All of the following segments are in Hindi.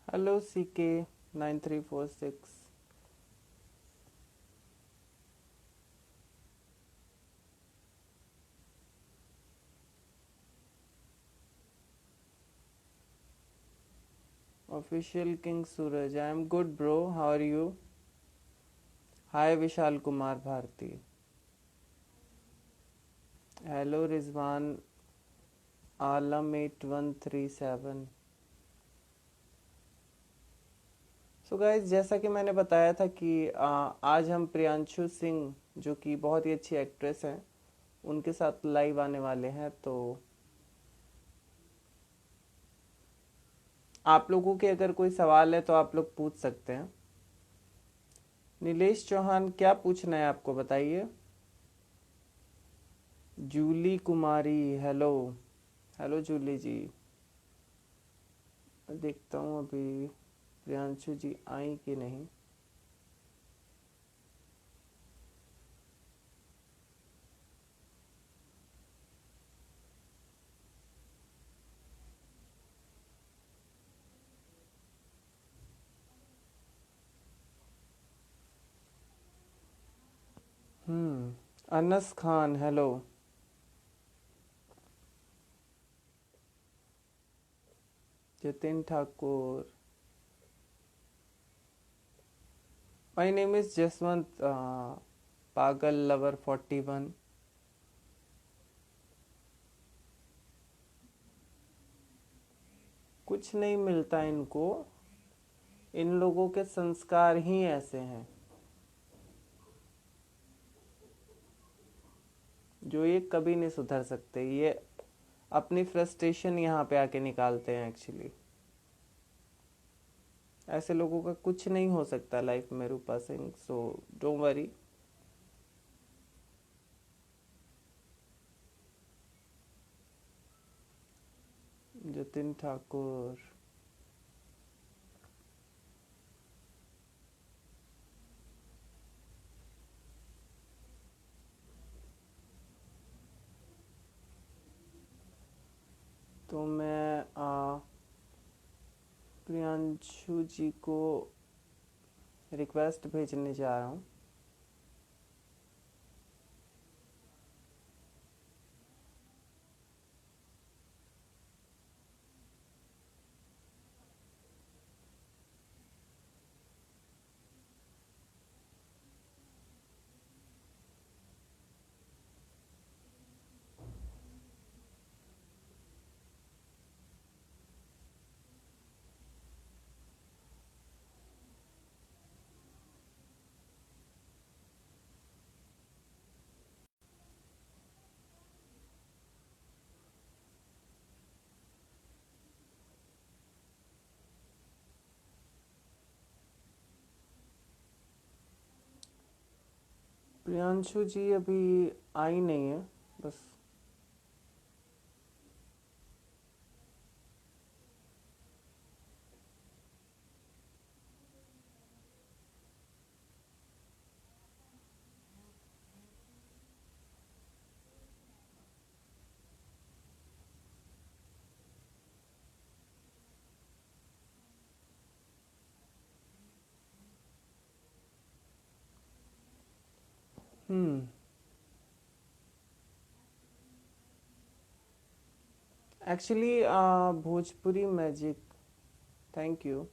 Hello CK9346। Official king Suraj, I am good bro, how are you? Hi Vishal Kumar Bharti. Hello Rizwan Alam 8137। So guys, जैसा कि मैंने बताया था कि आज हम प्रियांशु सिंह, जो कि बहुत ही अच्छी एक्ट्रेस हैं, उनके साथ लाइव आने वाले हैं। तो आप लोगों के अगर कोई सवाल है तो आप लोग पूछ सकते हैं। नीलेश चौहान, क्या पूछना है आपको, बताइए। जूली कुमारी, हेलो। हेलो जूली जी। देखता हूँ अभी प्रियांशु जी आई कि नहीं। Anas Khan, hello. Jatin Thakur, my name is Jaswant पागल लवर 41। कुछ नहीं मिलता इनको, इन लोगों के संस्कार ही ऐसे हैं जो ये कभी नहीं सुधर सकते। ये अपनी फ्रस्ट्रेशन यहाँ पे आके निकालते हैं एक्चुअली। ऐसे लोगों का कुछ नहीं हो सकता लाइफ में, Rupa Singh, so don't worry. Jatin Thakur, तो मैं प्रियांशु जी को रिक्वेस्ट भेजने जा रहा हूँ। प्रियांशु जी अभी आई नहीं है, बस। Hmm actually Bhojpuri magic, thank you.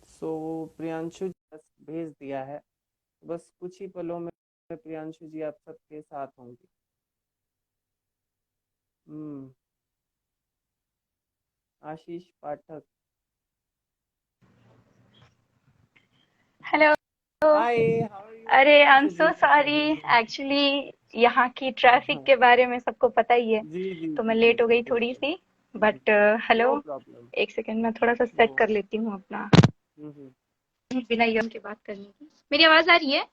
So Priyanshu ji बस भेज दिया है, बस कुछ ही पलों में प्रियांशु जी आप सबके साथ होंगी। Hmm Ashish Pathak, hello. Hi, how are you अरे I am Priyanshu so ji? Sorry. Actually यहाँ की ट्रैफिक के बारे में सबको पता ही है, जी जी तो मैं जी जी लेट हो जी, गई थोड़ी बिल्कुल। सी। But no hello, problem. एक सेकंड मैं थोड़ा सा नो सेट कर वरी। लेती हूँ अपना, हम्म। बिना ईयरफोन के बात करने की। मेरी आवाज आ रही है?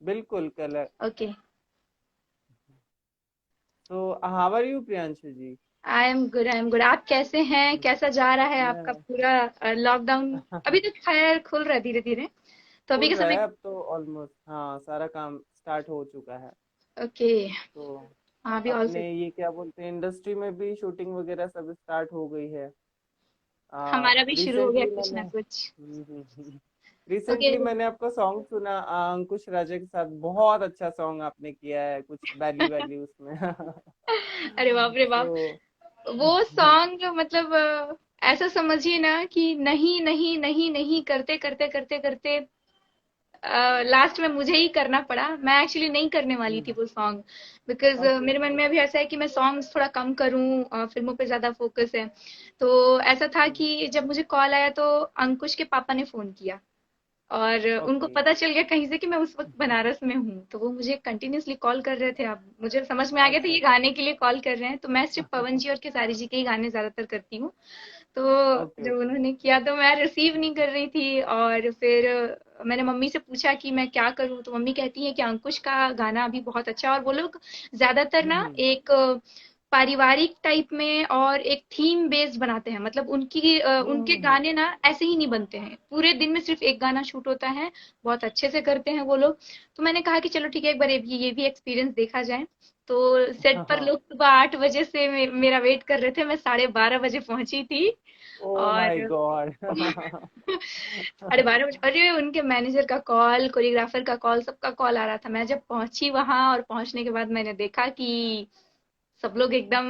बिल्कुल कल। Okay. So how are you Priyanshu ji? I am good, I am good. आप कैसे हैं? कैसा जा रहा है आपका मैं पूरा लॉकडाउन? अभी तो खैर खुल रहा है धीरे धीरे, तो अभी खुल के रहा समय। है अब तो, ऑलमोस्ट हाँ, सारा काम स्टार्ट हो चुका है। ओके। तो हाँ भी ऑल अपने सेट। ये क्या बोलते हैं, इंडस्ट्री में भी शूटिंग वगैरह सब स्टार्ट हो गई है। हमारा भी शुरू हो गया रिसेंटली कुछ मैंने ना कुछ। ओके। रिसेंटली मैंने आपका सॉन्ग सुना, अंकुश राजा के साथ। बहुत अच्छा सॉन्ग आपने किया है, कुछ बैली वैली उसमें। अरे बाप रे बाप। तो वो सॉन्ग मतलब ऐसा समझिए ना कि नहीं नहीं नहीं नहीं करते करते करते करते लास्ट में मुझे ही करना पड़ा। मैं एक्चुअली नहीं करने वाली थी वो सॉन्ग, बिकॉज ओके मेरे मन ओके। में अभी ऐसा है कि मैं सॉन्ग्स थोड़ा कम करूं, फिल्मों पे ज्यादा फोकस है। तो ऐसा था कि जब मुझे कॉल आया तो अंकुश के पापा ने फोन किया, और उनको ओके। पता चल गया कहीं से कि मैं उस वक्त बनारस में हूँ, तो वो मुझे कंटिन्यूअसली कॉल कर रहे थे। अब मुझे समझ में आ गया था अच्छा ये अच्छा। गाने के लिए कॉल कर रहे हैं, तो मैं सिर्फ पवन जी और खेसारी जी के ही गाने ज्यादातर करती हूँ। तो ओके जब ओके। उन्होंने किया तो मैं रिसीव नहीं कर रही थी, और फिर मैंने मम्मी से पूछा कि मैं क्या करूं, तो मम्मी कहती है कि अंकुश का गाना अभी बहुत अच्छा है, और वो लोग ज्यादातर ना एक पारिवारिक टाइप में और एक थीम बेस्ड बनाते हैं। मतलब उनके हम्म। गाने ना ऐसे ही नहीं बनते हैं, पूरे दिन में सिर्फ एक गाना शूट होता है, बहुत अच्छे से करते हैं वो लोग। तो मैंने कहा कि चलो ठीक है, एक बार ये भी एक्सपीरियंस देखा जाए। तो सेट पर हाँ। लोग सुबह 8 बजे से मेरा वेट कर रहे थे, मैं 12:30 बजे पहुंची थी। ओ माय और गॉड। 12:30 बजे, अरे उनके मैनेजर का कॉल, कोरियोग्राफर का कॉल, सबका कॉल आ रहा था। मैं जब पहुंची वहां और पहुंचने के बाद मैंने देखा कि सब लोग एकदम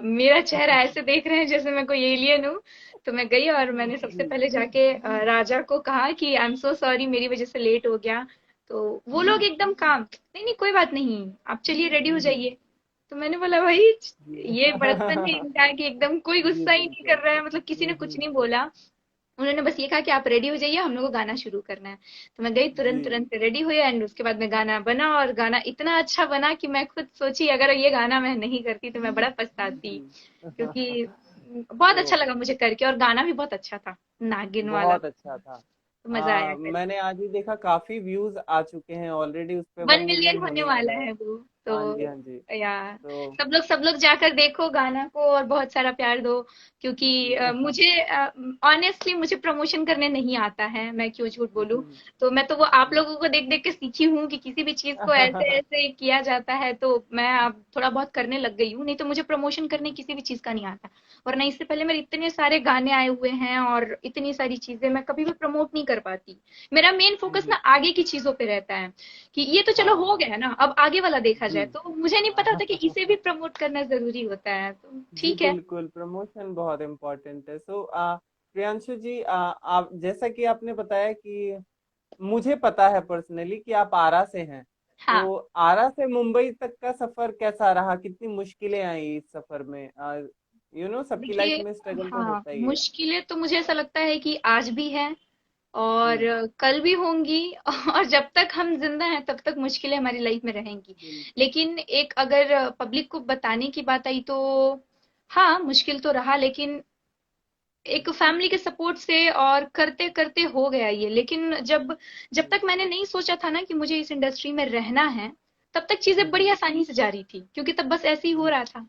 मेरा चेहरा ऐसे देख रहे हैं जैसे मैं कोई एलियन हूँ। तो मैं गई और मैंने सबसे जी। पहले जाके राजा को कहा कि आई एम सो सॉरी, मेरी वजह से लेट हो गया। तो वो लोग एकदम काम, नहीं नहीं कोई बात नहीं, आप चलिए रेडी हो जाइए। तो मैंने बोला भाई, जी। ये बड़प्पन है इनका कि एकदम कोई जी गुस्सा ही नहीं कर बिल्कुल। रहा है, मतलब किसी ने कुछ नहीं बोला। उन्होंने बस ये कहा कि आप रेडी हो जाइए, हम लोग को गाना शुरू करना है। तो मैं गई, तुरंत जी। तुरंत रेडी हुई, एंड उसके बाद में गाना बना, और गाना इतना अच्छा बना कि मैं खुद सोची अगर ये गाना मैं नहीं करती तो मैं बड़ा पछताती। जी। क्योंकि बहुत अच्छा तो लगा मुझे करके, और गाना भी बहुत अच्छा था, नागिन वाला। बहुत अच्छा था। तो मजा आया करके। मैंने आज ही देखा, काफी व्यूज आ चुके हैं ऑलरेडी उस पे, 1 मिलियन 1 मिलियन होने होने वाला वाला है। है वो। तो हाँ जी हाँ जी। या तो सब लोग जाकर देखो गाना को और बहुत सारा प्यार दो। क्योंकि मुझे ऑनेस्टली मुझे प्रमोशन करने नहीं आता है, मैं क्यों झूठ बोलूं। तो मैं तो वो आप लोगों को देख देख के सीखी हूँ कि किसी भी चीज को ऐसे ऐसे किया जाता है, तो मैं अब थोड़ा बहुत करने लग गई हूँ, नहीं तो मुझे प्रमोशन करने किसी भी चीज का नहीं आता। वरना इससे पहले मेरे इतने सारे गाने आए हुए हैं और इतनी सारी चीजें मैं कभी भी प्रमोट नहीं कर पाती। मेरा मेन फोकस ना आगे की चीजों पे रहता है, कि ये तो चलो हाँ हो हाँ। गया ना, अब आगे वाला देखा जी। जाए। तो मुझे नहीं पता था कि इसे भी प्रमोट करना जरूरी होता है, तो जी ठीक है। बिल्कुल, प्रमोशन बहुत इम्पोर्टेंट है। सो प्रियांशु जी, आप जैसा कि आपने बताया कि मुझे पता है पर्सनली कि आप आरा से हैं। हाँ। तो आरा से मुंबई तक का सफर कैसा रहा, कितनी मुश्किलें आई इस सफर में? सबकी लाइफ देखिए, में स्ट्रगल तो हाँ होता ही है। मुश्किलें तो मुझे ऐसा लगता है कि आज भी है, और हम्म। कल भी होंगी। और जब तक हम जिंदा हैं तब तक मुश्किलें हमारी लाइफ में रहेंगी। बिल्कुल। लेकिन एक अगर पब्लिक को बताने की बात आई तो हाँ मुश्किल तो रहा, लेकिन एक फैमिली के सपोर्ट से और करते करते हो गया ये। लेकिन जब जब हम्म तक मैंने नहीं सोचा था ना कि मुझे इस इंडस्ट्री में रहना है, तब तक चीजें बड़ी हम्म। आसानी से जा रही थी, क्योंकि तब बस ऐसे ही हो जी। रहा था।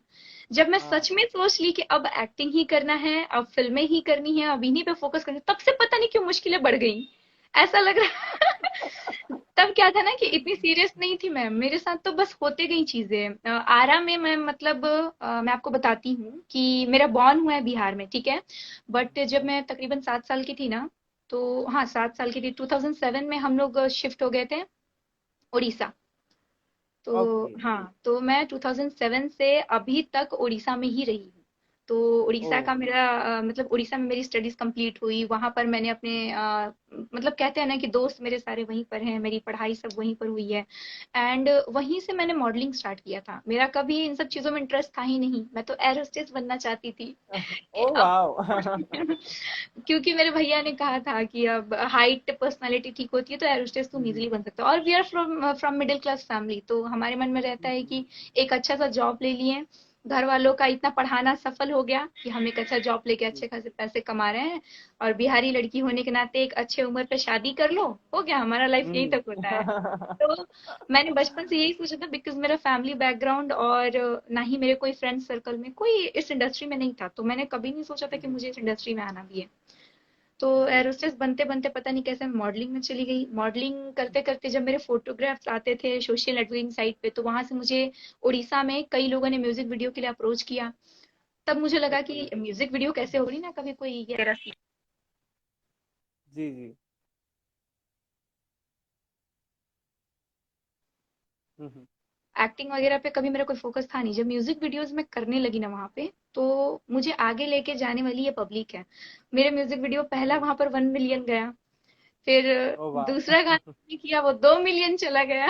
जब मैं हाँ। सच में सोच ली कि अब एक्टिंग ही करना है, अब फिल्में ही करनी है, अब इन्हीं पे फोकस करना है, तब से पता नहीं क्यों मुश्किलें बढ़ गई, ऐसा लग रहा। तब क्या था ना कि इतनी सीरियस नहीं थी मैं, मेरे साथ तो बस होते गई चीजें। आरा में मैं मतलब मैं आपको बताती हूँ कि मेरा बॉर्न हुआ है बिहार में, ठीक है। बट जब मैं तकरीबन 7 साल की थी ना, तो हाँ 7 साल की थी, 2007 में हम लोग शिफ्ट हो गए थे उड़ीसा। तो ओके। हाँ, तो मैं 2007 से अभी तक उड़ीसा में ही रही हूँ। तो ओ। उड़ीसा का मेरा मतलब उड़ीसा में मेरी स्टडीज कंप्लीट हुई, वहां पर मैंने अपने मतलब कहते हैं ना कि दोस्त मेरे सारे वहीं पर हैं, मेरी पढ़ाई सब वहीं पर हुई है। एंड वहीं से मैंने मॉडलिंग स्टार्ट किया था। मेरा कभी इन सब चीजों में इंटरेस्ट था ही नहीं, मैं तो एयर होस्टेस बनना चाहती थी। ओ अब वाओ। क्योंकि मेरे भैया ने कहा था कि अब हाइट पर्सनालिटी ठीक होती है तो एयर होस्टेस तुम इजीली बन सकते हो, और we are from from middle class family, तो हमारे मन में रहता है कि एक अच्छा सा जॉब ले लिए, घर वालों का इतना पढ़ाना सफल हो गया कि हम एक अच्छा जॉब लेके अच्छे खासे पैसे कमा रहे हैं, और बिहारी लड़की होने के नाते एक अच्छे उम्र पे शादी कर लो, हो गया हमारा लाइफ, यही तक होता है। तो मैंने बचपन से यही सोचा था, बिकॉज मेरा फैमिली बैकग्राउंड और ना ही मेरे कोई फ्रेंड सर्कल में कोई इस इंडस्ट्री में नहीं था, तो मैंने कभी नहीं सोचा था कि मुझे इस इंडस्ट्री में आना भी है। तो जी। एरोस्टेस बनते बनते पता नहीं कैसे मॉडलिंग में चली गई। मॉडलिंग करते करते जब मेरे फोटोग्राफ्स आते थे सोशल नेटवर्किंग साइट पे, तो वहां से मुझे उड़ीसा में कई लोगों ने म्यूजिक वीडियो के लिए अप्रोच किया। तब मुझे लगा ओके। कि म्यूजिक वीडियो कैसे होगी ना, कभी कोई ये तेरा जी जी। हम्म। एक्टिंग वगैरह पे कभी मेरा कोई फोकस था नहीं। जब म्यूजिक वीडियोस में करने लगी ना वहां पे, तो मुझे आगे लेके जाने वाली ये पब्लिक है। मेरे म्यूजिक वीडियो पहला जी। वहां पर 1 मिलियन गया, फिर ओ वाह। दूसरा गाना मैंने किया वो 2 मिलियन चला गया।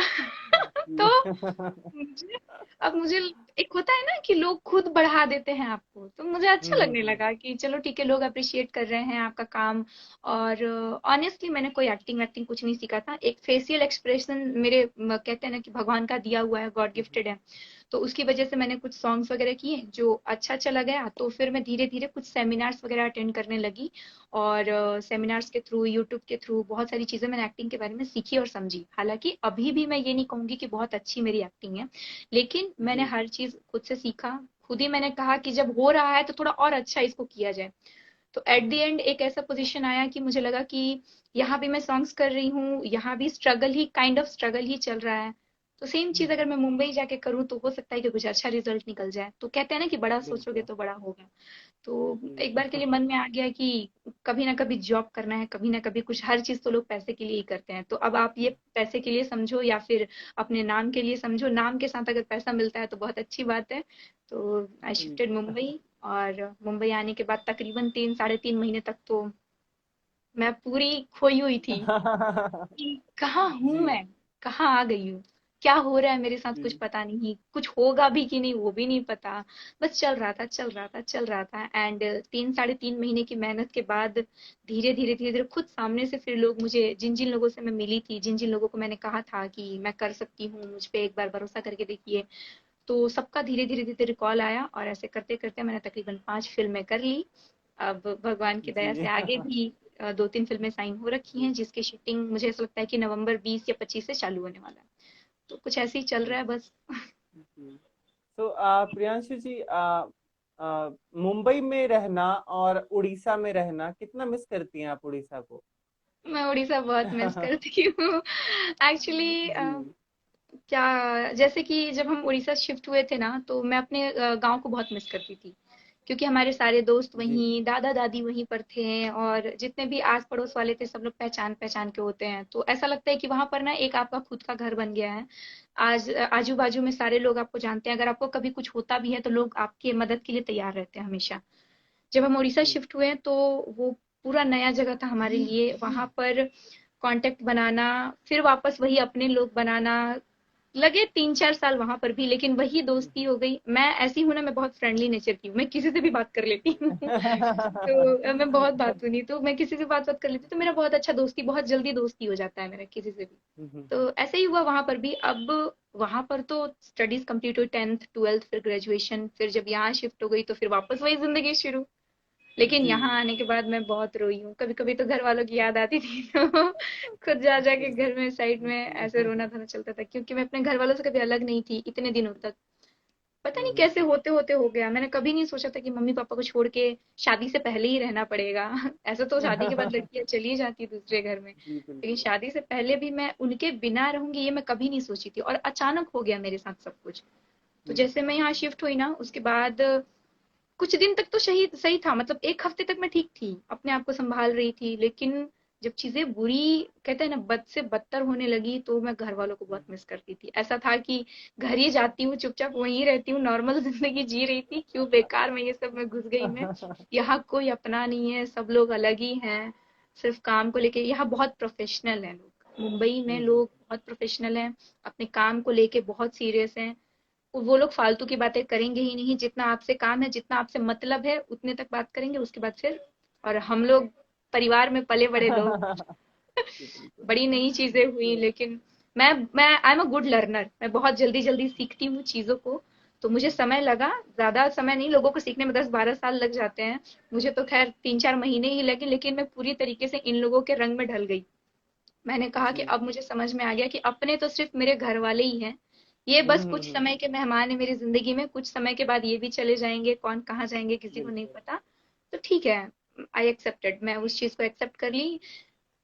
तो जी। मुझे अब मुझे एक होता है ना कि लोग खुद बढ़ा देते हैं आपको, तो मुझे अच्छा लगने हम्म। लगा कि चलो ठीक है, लोग अप्रिशिएट कर रहे हैं आपका काम। और ऑनेस्टली मैंने कोई एक्टिंग वैक्टिंग कुछ नहीं सीखा था। एक फेशियल एक्सप्रेशन मेरे कहते हैं ना कि भगवान का दिया हुआ है, गॉड गिफ्टेड है। तो उसकी वजह से मैंने कुछ सॉन्ग्स वगैरह किए जो अच्छा चला गया, तो फिर मैं धीरे धीरे कुछ सेमिनार्स वगैरह अटेंड करने लगी। और सेमिनार्स के थ्रू, यूट्यूब के थ्रू बहुत सारी चीजें मैंने एक्टिंग के बारे में सीखी और समझी। हालांकि अभी भी मैं ये नहीं कहूंगी कि बहुत अच्छी मेरी एक्टिंग है, लेकिन मैंने जी। हर चीज खुद से सीखा। खुद ही मैंने कहा कि जब हो रहा है तो थोड़ा और अच्छा इसको किया जाए। तो एट द एंड एक ऐसा पोजीशन आया कि मुझे लगा कि यहाँ भी मैं सॉन्ग्स कर रही हूँ, यहाँ भी स्ट्रगल ही, काइंड ऑफ स्ट्रगल ही चल रहा है। तो सेम चीज अगर मैं मुंबई जाके करूँ तो हो सकता है कि कुछ अच्छा रिजल्ट निकल जाए। तो कहते हैं ना कि बड़ा सोचोगे बिल्कुल। तो बड़ा होगा। तो जी। एक बार के लिए मन में आ गया कि कभी ना कभी जॉब करना है, कभी ना कभी कुछ, हर चीज तो लोग पैसे के लिए ही करते हैं। तो अब आप ये पैसे के लिए समझो या फिर अपने नाम के लिए समझो, नाम के साथ अगर पैसा मिलता है तो बहुत अच्छी बात है। तो आई जी। शिफ्टेड मुंबई। और मुंबई आने के बाद तकरीबन 3 साढ़े 3 महीने तक तो मैं पूरी खोई हुई थी कि कहाँ हूँ जी। मैं, कहाँ आ गई हूँ, क्या हो रहा है मेरे साथ, कुछ जी। पता नहीं, कुछ होगा भी कि नहीं वो भी नहीं पता। बस चल रहा था, चल रहा था, चल रहा था। एंड 3 साढ़े 3 महीने की मेहनत के बाद धीरे धीरे धीरे धीरे खुद सामने से फिर लोग मुझे, जिन जिन लोगों से मैं मिली थी, जिन जिन लोगों को मैंने कहा था कि मैं कर सकती हूँ, मुझ पे एक बार भरोसा करके देखिए, तो सबका धीरे धीरे धीरे धीरे कॉल आया। और ऐसे करते करते मैंने तकरीबन 5 फिल्में कर ली। अब भगवान की दया जी। से आगे भी 2 3 फिल्में साइन हो रखी हैं, जिसकी शूटिंग मुझे ऐसा लगता है कि नवंबर 20 या 25 से चालू होने वाला है। तो कुछ ऐसे ही चल रहा है बस। जी। तो प्रियांशु जी, मुंबई में रहना और उड़ीसा में रहना कितना मिस करती हैं आप उड़ीसा को? मैं उड़ीसा बहुत मिस करती हूँ। एक्चुअली जी। क्या, जैसे कि जब हम उड़ीसा शिफ्ट हुए थे ना, तो मैं अपने गांव को बहुत मिस करती थी। क्योंकि हमारे सारे दोस्त जी। वहीं, दादा दादी वहीं पर थे, और जितने भी आस पड़ोस वाले थे सब लोग पहचान पहचान के होते हैं। तो ऐसा लगता है कि वहां पर ना एक आपका खुद का घर बन गया है। आज आजू बाजू में सारे लोग आपको जानते हैं, अगर आपको कभी कुछ होता भी है तो लोग आपकी मदद के लिए तैयार रहते हैं हमेशा। जब हम उड़ीसा जी। शिफ्ट हुए हैं, तो वो पूरा नया जगह था हमारे लिए। वहां पर कांटेक्ट बनाना, फिर वापस वही अपने लोग बनाना, लगे 3 4 साल वहां पर भी, लेकिन वही दोस्ती हो गई। मैं ऐसी हूं ना, मैं बहुत फ्रेंडली नेचर की हूँ, मैं किसी से भी बात कर लेती हूँ। तो मैं बहुत बात सुनी, तो मैं किसी से बात बात कर लेती हूँ, तो मेरा बहुत अच्छा दोस्ती, बहुत जल्दी दोस्ती हो जाता है मेरा किसी से भी। तो ऐसे ही हुआ वहां पर भी। अब वहां पर तो स्टडीज कंप्लीट हुई, 10th 12th, फिर ग्रेजुएशन, फिर जब यहाँ शिफ्ट हो गई तो फिर वापस वही जिंदगी शुरू। लेकिन जी। यहाँ आने के बाद मैं बहुत रोई हूँ। कभी कभी तो घर वालों की याद आती थी, तो खुद जा जाके घर में साइड में ऐसे रोना धोना चलता था, क्योंकि मैं अपने घर वालों से कभी अलग नहीं थी इतने दिनों तक। पता नहीं कैसे होते होते हो गया। मैंने कभी नहीं सोचा था कि मम्मी पापा को छोड़ के शादी से पहले ही रहना पड़ेगा। ऐसा तो शादी के बाद लड़कियां चली जाती दूसरे घर में, जी लेकिन बिल्कुल। शादी से पहले भी मैं उनके बिना रहूंगी ये मैं कभी नहीं सोची थी, और अचानक हो गया मेरे साथ सब कुछ। तो जी। जैसे मैं यहाँ शिफ्ट हुई ना, उसके बाद कुछ दिन तक तो सही सही था, मतलब एक हफ्ते तक मैं ठीक थी, अपने आप को संभाल रही थी। लेकिन जब चीजें बुरी, कहते हैं ना, बद से बदतर होने लगी, तो मैं घर वालों को बहुत मिस करती थी। ऐसा था कि घर ही जाती हूँ, चुपचाप वहीं रहती हूँ, नॉर्मल जिंदगी जी रही थी, क्यों बेकार में ये सब में घुस गई मैं। यहाँ कोई अपना नहीं है, सब लोग अलग ही हैं। सिर्फ काम को लेके यहाँ बहुत प्रोफेशनल है लोग, मुंबई में लोग बहुत प्रोफेशनल हैं, अपने काम को लेके बहुत सीरियस हैं। वो लोग फालतू की बातें करेंगे ही नहीं, जितना आपसे काम है, जितना आपसे मतलब है उतने तक बात करेंगे, उसके बाद फिर। और हम लोग परिवार में पले बड़े लोग, जी बिल्कुल। बड़ी नई चीजें हुई, तो लेकिन मैं I am a good learner, मैं बहुत जल्दी जल्दी सीखती हूँ चीजों को। तो मुझे समय लगा, ज्यादा समय नहीं, लोगों को सीखने में 10 12 साल लग जाते हैं, मुझे तो खैर 3 4 महीने ही लगे, लेकिन मैं पूरी तरीके से इन लोगों के रंग में ढल गई। मैंने कहा कि जी। अब मुझे समझ में आ गया कि अपने तो सिर्फ मेरे घर वाले ही हैं, ये बस कुछ समय हम्म। के मेहमान है मेरी जिंदगी में, कुछ समय के बाद ये भी चले जाएंगे, कौन कहाँ जाएंगे किसी को नहीं बिल्कुल। पता। तो ठीक है, आई एक्सेप्टेड, मैं उस चीज को एक्सेप्ट कर ली।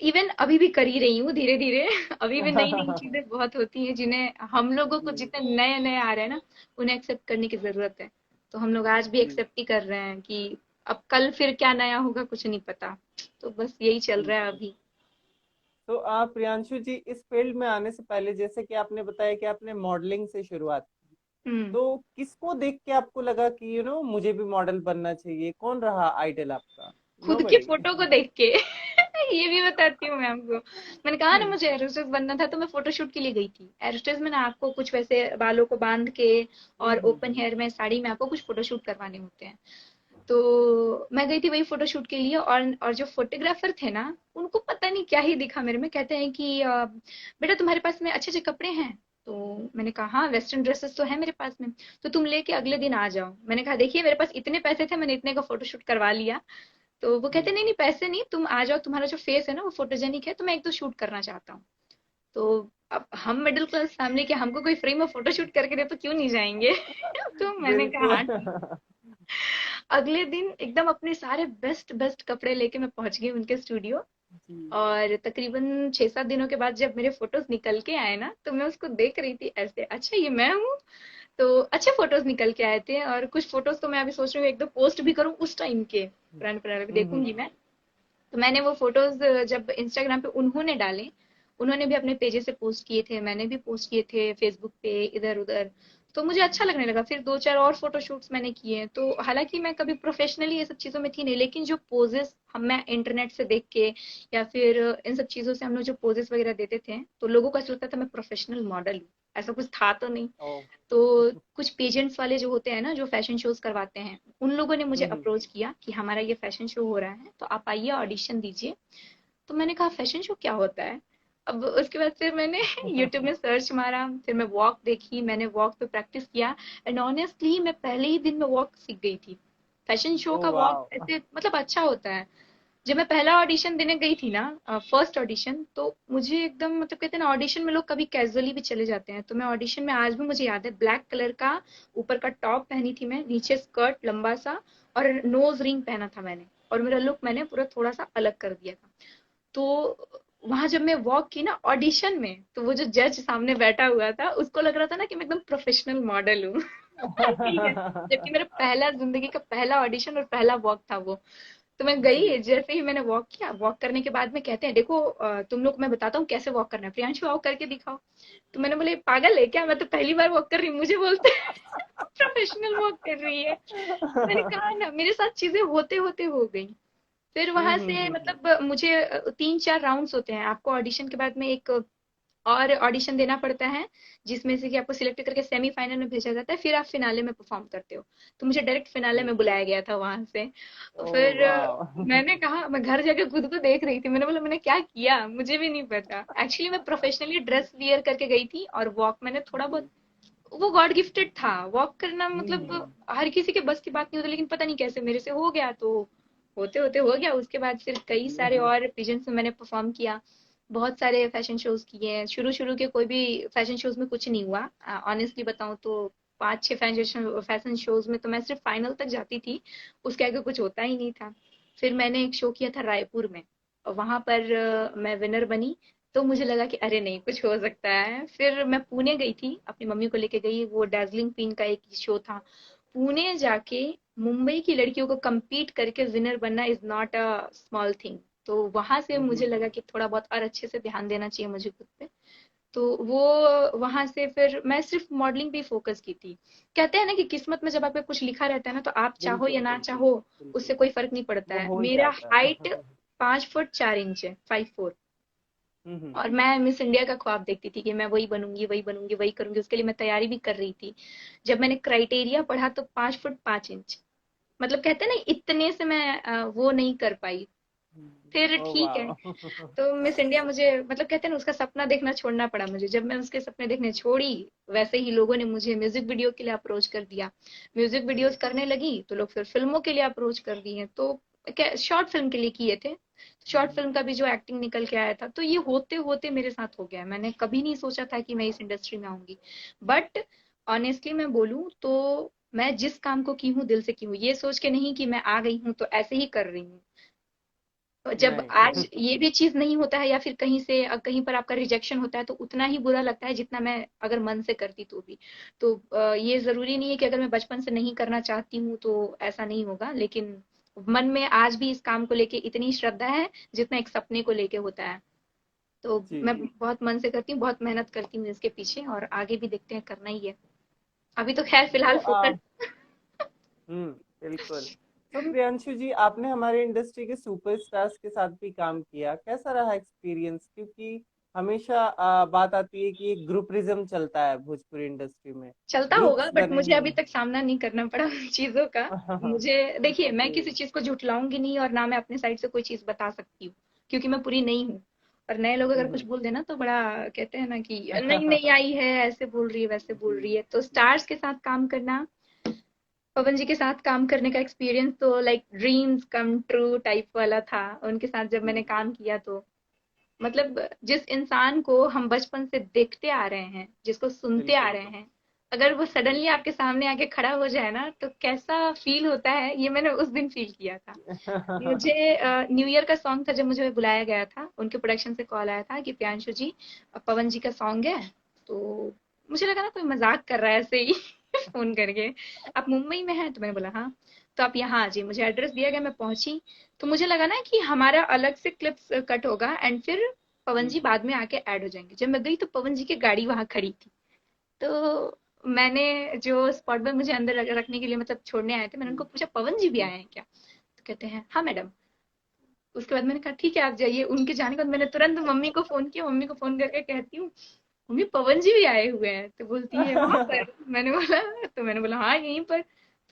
इवन अभी भी कर ही रही हूँ धीरे धीरे। अभी भी नई नई चीजें बहुत होती हैं जिन्हें हम लोगों को, जी जितने नए नए आ रहे हैं ना, उन्हें एक्सेप्ट करने की जरूरत है। तो हम लोग आज भी जी एक्सेप्ट ही कर रहे हैं कि अब कल फिर क्या नया होगा कुछ नहीं पता। तो बस यही चल जी। रहा है अभी। तो आप प्रियांशु जी इस फील्ड में आने से पहले, जैसे कि आपने बताया कि आपने मॉडलिंग से शुरुआत की, हम्म। तो किसको देख के आपको लगा कि मुझे भी मॉडल बनना चाहिए? कौन रहा आइडल आपका? खुद के नोबडी। फोटो को देख के। ये भी बताती हूँ मैं आपको। मैंने कहा ना मुझे एरोस्टेस बनना था, तो मैं फोटोशूट के लिए गई थी एरोस्टेस में ना। आपको कुछ वैसे बालों को बांध के और ओपन हेयर में साड़ी में आपको कुछ फोटोशूट करवाने होते हैं। तो मैं गई थी वही फोटोशूट के लिए। और जो फोटोग्राफर थे ना, उनको पता नहीं क्या ही दिखा मेरे में। कहते हैं कि बेटा तुम्हारे पास में अच्छे अच्छे कपड़े हैं? तो मैंने कहा हाँ, वेस्टर्न ड्रेसेस तो है मेरे पास में। तो तुम लेके अगले दिन आ जाओ। मैंने कहा देखिए मेरे पास इतने पैसे थे, मैंने इतने का फोटोशूट करवा लिया। तो वो कहते नहीं नहीं पैसे नहीं, तुम आ जाओ, तुम्हारा जो फेस है ना वो फोटोजेनिक है, तो मैं एक दो शूट करना चाहता हूँ। तो अब हम मिडिल क्लास फैमिली के, हमको कोई फ्री में फोटोशूट करके दे तो क्यों नहीं जाएंगे। तो मैंने कहा बिल्कुल। हाँ ठीक। अगले दिन एकदम अपने सारे बेस्ट बेस्ट कपड़े लेके मैं पहुंच गई उनके स्टूडियो। जी। और तकरीबन 6-7 दिनों के बाद जब मेरे फोटोज निकल के आए ना, तो मैं उसको देख रही थी ऐसे, अच्छा ये मैं हूँ। तो अच्छे फोटोज निकल के आए थे। और कुछ फोटोज तो मैं अभी सोच रही हूँ एक दो पोस्ट भी करूँ उस टाइम के, पुराने पुराने भी देखूंगी हम्म। मैं। तो मैंने वो फोटोज जब इंस्टाग्राम पे उन्होंने डाले, उन्होंने भी अपने पेजेस से पोस्ट किए थे, मैंने भी पोस्ट किए थे फेसबुक पे इधर उधर। तो मुझे अच्छा लगने लगा। फिर दो चार और फोटो शूट्स मैंने किए। तो हालांकि मैं कभी प्रोफेशनली ये सब चीजों में थी नहीं, लेकिन जो पोजेस हम मैं इंटरनेट से देख के या फिर इन सब चीजों से हम लोग जो पोजेस वगैरह देते थे, तो लोगों को ऐसा लगता था मैं प्रोफेशनल मॉडल हूँ। ऐसा कुछ था तो नहीं। ओ। तो कुछ पेजेंट्स वाले जो होते हैं ना, जो फैशन शोज करवाते हैं, उन लोगों ने मुझे हम्म। अप्रोच किया कि हमारा ये फैशन शो हो रहा है, तो आप आइए ऑडिशन दीजिए। तो मैंने कहा फैशन शो क्या होता है? अब उसके बाद फिर मैंने यूट्यूब में सर्च मारा, फिर मैं वॉक देखी, मैंने वॉक पे प्रैक्टिस किया। एंड ऑनेस्टली मैं पहले ही दिन में वॉक सीख गई थी। फैशन शो ओ का वॉक वाह। ऐसे मतलब अच्छा होता है। जब मैं पहला ऑडिशन देने गई थी ना, फर्स्ट ऑडिशन, तो मुझे एकदम मतलब कहते हैं ना, ऑडिशन में लोग कभी कैजुअली भी चले जाते हैं, तो मैं ऑडिशन में आज भी मुझे याद है, ब्लैक कलर का ऊपर का टॉप पहनी थी मैं, नीचे स्कर्ट लंबा सा, और नोज रिंग पहना था मैंने। और मेरा लुक मैंने पूरा थोड़ा सा अलग कर दिया था। तो वहां जब मैं वॉक की ना ऑडिशन में, तो वो जो जज सामने बैठा हुआ था, उसको लग रहा था ना कि मैं एकदम प्रोफेशनल मॉडल हूँ। ठीक है। जबकि मेरा पहला जिंदगी का पहला ऑडिशन और पहला वॉक था वो। तो मैं जी। गई, जैसे ही मैंने वॉक किया, वॉक करने के बाद में कहते हैं देखो तुम लोग, मैं बताता हूँ कैसे वॉक करना है, प्रियांशु आओ करके दिखाओ। तो मैंने बोले पागल है क्या, मैं तो पहली बार वॉक कर रही हूँ, मुझे बोलते प्रोफेशनल वॉक कर रही है। मैंने कहा ना मेरे साथ चीजें होते होते हो गई। फिर वहां से हम्म। मतलब मुझे 3-4 राउंड्स होते हैं आपको ऑडिशन के बाद में, एक और ऑडिशन देना पड़ता है, जिसमें से कि आपको सिलेक्ट करके सेमीफाइनल में भेजा जाता है, फिर आप फिनाले में परफॉर्म करते हो। तो मुझे डायरेक्ट फिनाले में जी। बुलाया गया था वहां से। ओ फिर वाह। मैंने कहा, मैं घर जाके खुद को देख रही थी, मैंने बोला मैंने क्या किया, मुझे भी नहीं पता। एक्चुअली मैं प्रोफेशनली ड्रेस वियर करके गई थी, और वॉक मैंने थोड़ा बहुत, जी। वो गॉड गिफ्टेड था वॉक करना, मतलब हम्म। हर किसी के बस की बात नहीं होती, लेकिन पता नहीं कैसे मेरे से हो गया। तो होते होते हो गया। उसके बाद फिर कई सारे जी। और पिजेंट्स में मैंने परफॉर्म किया। बहुत सारे फैशन शोज किए हैं। शुरू शुरू के कोई भी फैशन शोज में कुछ नहीं हुआ, ऑनेस्टली बताऊं तो 5-6 फैशन फैशन शोज में तो मैं सिर्फ फाइनल तक जाती थी, उसके आगे कुछ होता ही नहीं था। फिर मैंने एक शो किया था रायपुर में, और वहां पर मैं विनर बनी। तो मुझे लगा कि अरे नहीं कुछ हो सकता है। फिर मैं पुणे गई थी, अपनी मम्मी को लेके गई, वो डार्जिलिंग क्वीन का एक शो था। पुणे जाके मुंबई की लड़कियों को compete करके विनर बनना is not a small thing. तो वहां से मुझे जी। लगा कि थोड़ा बहुत और अच्छे से ध्यान देना चाहिए मुझे खुद पे। तो वो वहां से फिर मैं सिर्फ मॉडलिंग पे फोकस की थी। कहते हैं ना कि किस्मत में जब आपका कुछ लिखा रहता है ना, तो आप चाहो या बिल्कुल ना बिल्कुल चाहो, उससे बिल्कुल। कोई फर्क नहीं पड़ता वो है। हो ही मेरा जाता हाइट है। 5 फुट 4 इंच है, 5'4". हम्म। और मैं मिस इंडिया का ख्वाब देखती थी कि मैं वही बनूंगी वही बनूंगी वही करूंगी, उसके लिए मैं तैयारी भी कर रही थी। जब मैंने क्राइटेरिया पढ़ा तो 5'5" मतलब कहते हैं ना, इतने से मैं वो नहीं कर पाई। फिर ओ ठीक है। वाह। तो मिस इंडिया मुझे मतलब कहते हैं ना, उसका सपना देखना छोड़ना पड़ा मुझे। जब मैं उसके सपने देखने छोड़ी, वैसे ही लोगों ने मुझे म्यूजिक वीडियो के लिए अप्रोच कर दिया। म्यूजिक वीडियोस करने लगी तो लोग फिर फिल्मों के लिए अप्रोच कर दिए। तो शॉर्ट फिल्म के लिए किए थे, शॉर्ट फिल्म का भी जो एक्टिंग निकल के आया था। तो ये होते होते मेरे साथ हो गया। मैंने कभी नहीं सोचा था कि मैं इस इंडस्ट्री में आऊंगी। बट ऑनेस्टली मैं बोलूं तो मैं जिस काम को की हूँ दिल से की हूँ, ये सोच के नहीं कि मैं आ गई हूँ तो ऐसे ही कर रही हूँ। जब आज नहीं। ये भी चीज नहीं होता है या फिर कहीं से कहीं पर आपका रिजेक्शन होता है तो उतना ही बुरा लगता है जितना मैं अगर मन से करती तो भी। तो ये जरूरी नहीं है कि अगर मैं बचपन से नहीं करना चाहती हूँ तो ऐसा नहीं होगा, लेकिन मन में आज भी इस काम को लेके इतनी श्रद्धा है जितना एक सपने को लेके होता है। तो जी। मैं बहुत मन से करती हूँ, बहुत मेहनत करती हूँ इसके पीछे, और आगे भी देखते हैं, करना ही है। अभी तो खैर तो फिलहाल फोकस। बिल्कुल। तो प्रियांशु जी, आपने हमारे इंडस्ट्री के सुपरस्टार्स के साथ भी काम किया, कैसा रहा एक्सपीरियंस? क्योंकि हमेशा बात आती है कि एक ग्रुपरिज्म चलता है भोजपुरी इंडस्ट्री में, चलता होगा, ग्रुप्स बट बने मुझे हुए अभी तक सामना नहीं करना पड़ा उन चीजों का। हैं। मुझे देखिए, मैं जी। किसी चीज को झुठलाऊंगी नहीं और ना मैं अपने साइड से कोई चीज बता सकती हूँ, क्योंकि मैं पूरी नहीं हूँ। और नए लोग अगर कुछ हम्म। बोल देना तो बड़ा कहते हैं ना कि नहीं नहीं आई है, ऐसे बोल रही है वैसे बोल जी। रही है। तो स्टार्स के साथ काम करना, पवन जी के साथ काम करने का एक्सपीरियंस तो like dreams come true type वाला था। उनके साथ जब जी। मैंने काम किया तो मतलब जिस इंसान को हम बचपन से देखते आ रहे हैं, जिसको सुनते आ बिल्कुल। रहे हैं, अगर वो जी। सडनली आपके सामने आके खड़ा हो जाए ना तो कैसा फील होता है, ये मैंने उस दिन फील किया था। मुझे न्यू ईयर का सॉन्ग था, जब मुझे बुलाया गया था, उनके प्रोडक्शन से कॉल आया था कि प्रियांशु जी पवन जी का सॉन्ग है। तो मुझे लगा ना कोई मजाक कर रहा है ऐसे ही फोन करके, आप मुंबई में हैं? तो मैंने बोला हाँ। तो आप यहाँ आ जाइए, मुझे एड्रेस दिया गया, मैं पहुंची। तो मुझे लगा ना कि हमारा अलग से क्लिप्स कट होगा एंड फिर पवन जी। जी बाद में आके ऐड हो जाएंगे। जब मैं गई तो पवन जी की गाड़ी वहां खड़ी थी। तो मैंने जो स्पॉट पर मुझे अंदर रखने के लिए मतलब छोड़ने आए थे, मैंने उनको पूछा पवन जी भी आए हैं क्या? तो कहते हैं हाँ मैडम। उसके बाद मैंने कहा ठीक है आप जाइए। उनके जाने के बाद मैंने तुरंत मम्मी को फोन किया, मम्मी को फोन करके कहती हूँ मम्मी पवन जी भी आए हुए हैं। तो बोलती है वहां पर? मैंने बोला हाँ यहीं पर।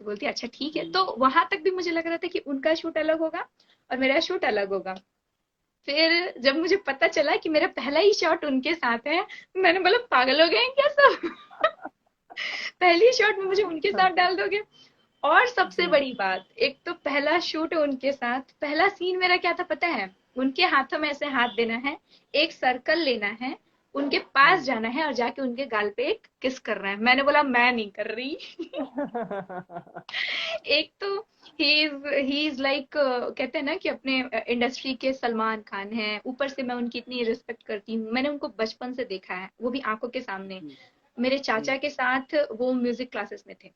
तो बोलती है अच्छा ठीक है। तो वहां तक भी मुझे लग रहा था कि उनका शूट अलग होगा और मेरा शूट अलग होगा। फिर जब मुझे पता चला कि मेरा पहला ही शॉट उनके साथ है, मैंने बोला पागल हो गए हैं क्या सब? पहली शॉट में मुझे उनके साथ डाल दोगे? और सबसे जी। बड़ी बात, एक तो पहला शूट है उनके साथ, पहला सीन मेरा क्या था पता है? उनके हाथों में ऐसे हाथ देना है, एक सर्कल लेना है, उनके पास जाना है और जाके उनके गाल पे एक किस करना है। मैंने बोला मैं नहीं कर रही। एक तो ही इज लाइक कहते हैं ना कि अपने इंडस्ट्री के सलमान खान हैं, ऊपर से मैं उनकी इतनी रिस्पेक्ट करती हूँ, मैंने उनको बचपन से देखा है, वो भी आंखों के सामने। जी। मेरे जी। चाचा के साथ वो म्यूजिक क्लासेस में थे।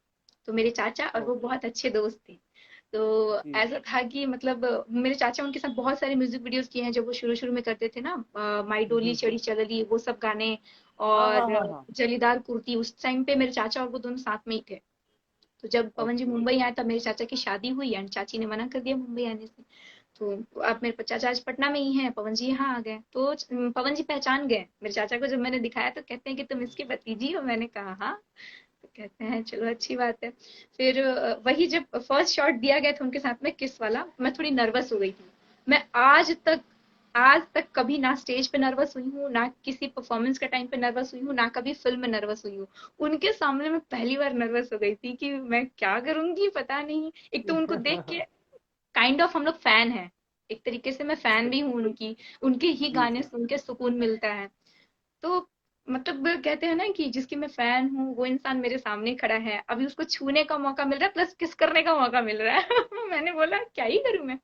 तो मेरे चाचा और वो ओके। बहुत अच्छे दोस्त थे। तो जी। ऐसा था कि मतलब मेरे चाचा उनके साथ बहुत सारे म्यूजिक वीडियोस किए हैं जब वो शुरू शुरू में करते थे ना, माई डोली चढ़ी चलली वो सब गाने, हाँ हाँ और हाँ हाँ। जलीदार कुर्ती, उस टाइम पे मेरे चाचा और वो दोनों साथ में ही थे। तो जब पवन जी ओके। मुंबई आए तब मेरे चाचा की शादी हुई एंड चाची ने मना कर दिया मुंबई आने से। तो अब मेरे चाचा आज पटना में ही हैं, पवन जी यहाँ आ गए। तो पवन जी पहचान गए मेरे चाचा को। जब मैंने दिखाया तो कहते हैं कि तुम इसकी भतीजी हो? मैंने कहा हाँ। तो कहते हैं चलो अच्छी बात है। फिर वही जब फर्स्ट शॉट दिया गया था उनके साथ में किस वाला, मैं थोड़ी नर्वस हो गई थी। मैं आज तक कभी ना स्टेज पे नर्वस हुई हूँ, ना किसी परफॉर्मेंस के टाइम पे नर्वस हुई हूँ, ना कभी फिल्म में नर्वस हुई हूँ। उनके सामने मैं पहली बार नर्वस हो गई थी कि मैं क्या करूंगी पता नहीं। एक तो उनको देख के काइंड ऑफ हम लोग फैन है, एक तरीके से मैं फैन भी सही। हूँ उनकी। उनके ही जी गाने जी। सुन के सुकून मिलता है। तो मतलब कहते हैं ना कि जिसकी मैं फैन हूँ वो इंसान मेरे सामने खड़ा है, अभी उसको छूने का मौका मिल रहा है प्लस किस करने का मौका मिल रहा है। मैंने बोला क्या ही करूं मैं।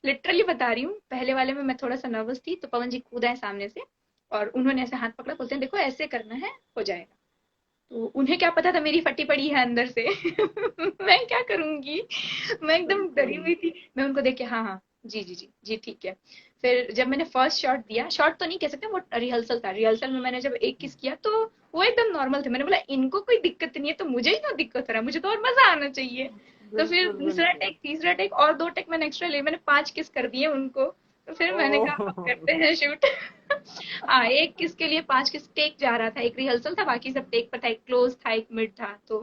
लिटरली बता रही हूँ, पहले वाले में मैं थोड़ा सा नर्वस थी तो पवन जी कूद आए सामने से और उन्होंने ऐसे हाथ पकड़ा, बोलते हैं देखो ऐसे करना है, हो जाएगा। तो उन्हें क्या पता था मेरी फटी पड़ी है अंदर से। मैं क्या करूंगी, मैं एकदम डरी बिल्कुल। हुई थी। मैं उनको देख के हाँ हाँ जी जी जी जी ठीक है। फिर जब मैंने फर्स्ट शॉट दिया, शॉट तो नहीं कह सकते, वो रिहर्सल था, रिहर्सल में मैंने जब एक किस किया तो वो एकदम नॉर्मल थे। मैंने बोला इनको कोई दिक्कत नहीं है तो मुझे ही क्यों दिक्कत हो रहा है, मुझे तो और मजा आना चाहिए। तो फिर बिल्कुल दूसरा बिल्कुल। टेक, तीसरा टेक और दो टेक मैंने एक्स्ट्रा लिए, मैंने 5 किस कर दिए उनको। तो फिर मैंने कहा अब करते ओ। हैं शूट। हाँ, एक किस के लिए 5 किस टेक जा रहा था, एक रिहर्सल था, बाकी सब टेक पर था, एक क्लोज था एक मिड था। तो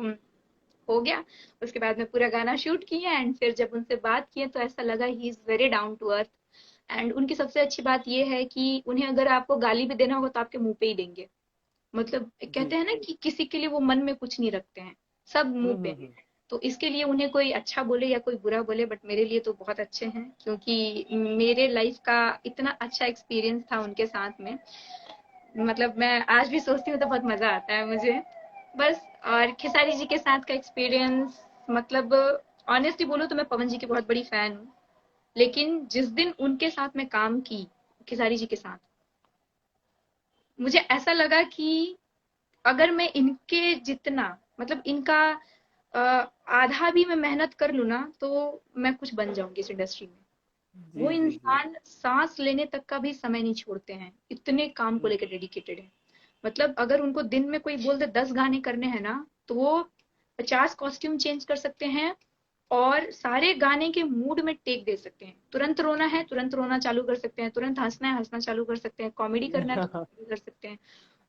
हो गया। उसके बाद में पूरा गाना शूट किया एंड फिर जब उनसे बात किए तो ऐसा लगा he is very down to earth. And उनकी सबसे अच्छी बात ये है कि उन्हें अगर आपको गाली भी देना होगा तो आपके मुंह पे ही देंगे। मतलब जी। कहते हैं ना कि किसी के लिए वो मन में कुछ नहीं रखते हैं, सब मुंह पे है। हम्म। तो इसके लिए उन्हें कोई अच्छा बोले या कोई बुरा बोले, बट मेरे लिए तो बहुत अच्छे हैं, क्योंकि मेरे लाइफ का इतना अच्छा एक्सपीरियंस था उनके साथ में। मतलब मैं आज भी सोचती हूँ तो बहुत मजा आता है मुझे। बस। और खेसारी जी के साथ का एक्सपीरियंस, मतलब ऑनेस्टली बोलूँ तो मैं पवन जी की बहुत बड़ी फैन हूँ। लेकिन जिस दिन उनके साथ मैं काम की, खेसारी जी के साथ, मुझे ऐसा लगा कि अगर मैं इनके जितना, मतलब इनका अ, आधा भी मैं मेहनत कर लूँ ना, तो मैं कुछ बन जाऊंगी इस इंडस्ट्री में। वो जी जी जी। इंसान सांस लेने तक का भी समय नहीं छोड़ते हैं, इतने काम को हम्म, लेकर डेडिकेटेड है। मतलब अगर उनको दिन में कोई बोल दे 10 गाने करने हैं ना, तो वो 50 कॉस्ट्यूम चेंज कर सकते हैं और सारे गाने के मूड में टेक दे सकते हैं। तुरंत रोना है, तुरंत रोना चालू कर सकते हैं, तुरंत हंसना है, हंसना चालू कर सकते हैं, कॉमेडी करना है तो कॉमेडी कर सकते हैं।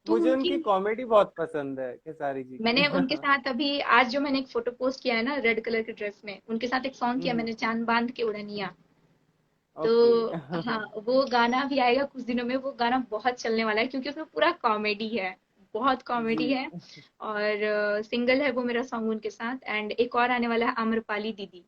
तो मुझे उनकी, उनकी कॉमेडी बहुत पसंद है खेसारी जी की। मैंने उनके साथ अभी आज जो मैंने एक फोटो पोस्ट किया है ना रेड कलर के ड्रेस में, उनके साथ एक सॉन्ग किया हम्म, मैंने, चांद बांध के उड़निया। ओके। तो हाँ, वो गाना भी आएगा कुछ दिनों में। वो गाना बहुत चलने वाला है क्योंकि उसमें पूरा कॉमेडी है, बहुत जी। कॉमेडी है। और सिंगल है वो मेरा सॉन्ग उनके साथ। एंड एक और आने वाला है आम्रपाली दीदी,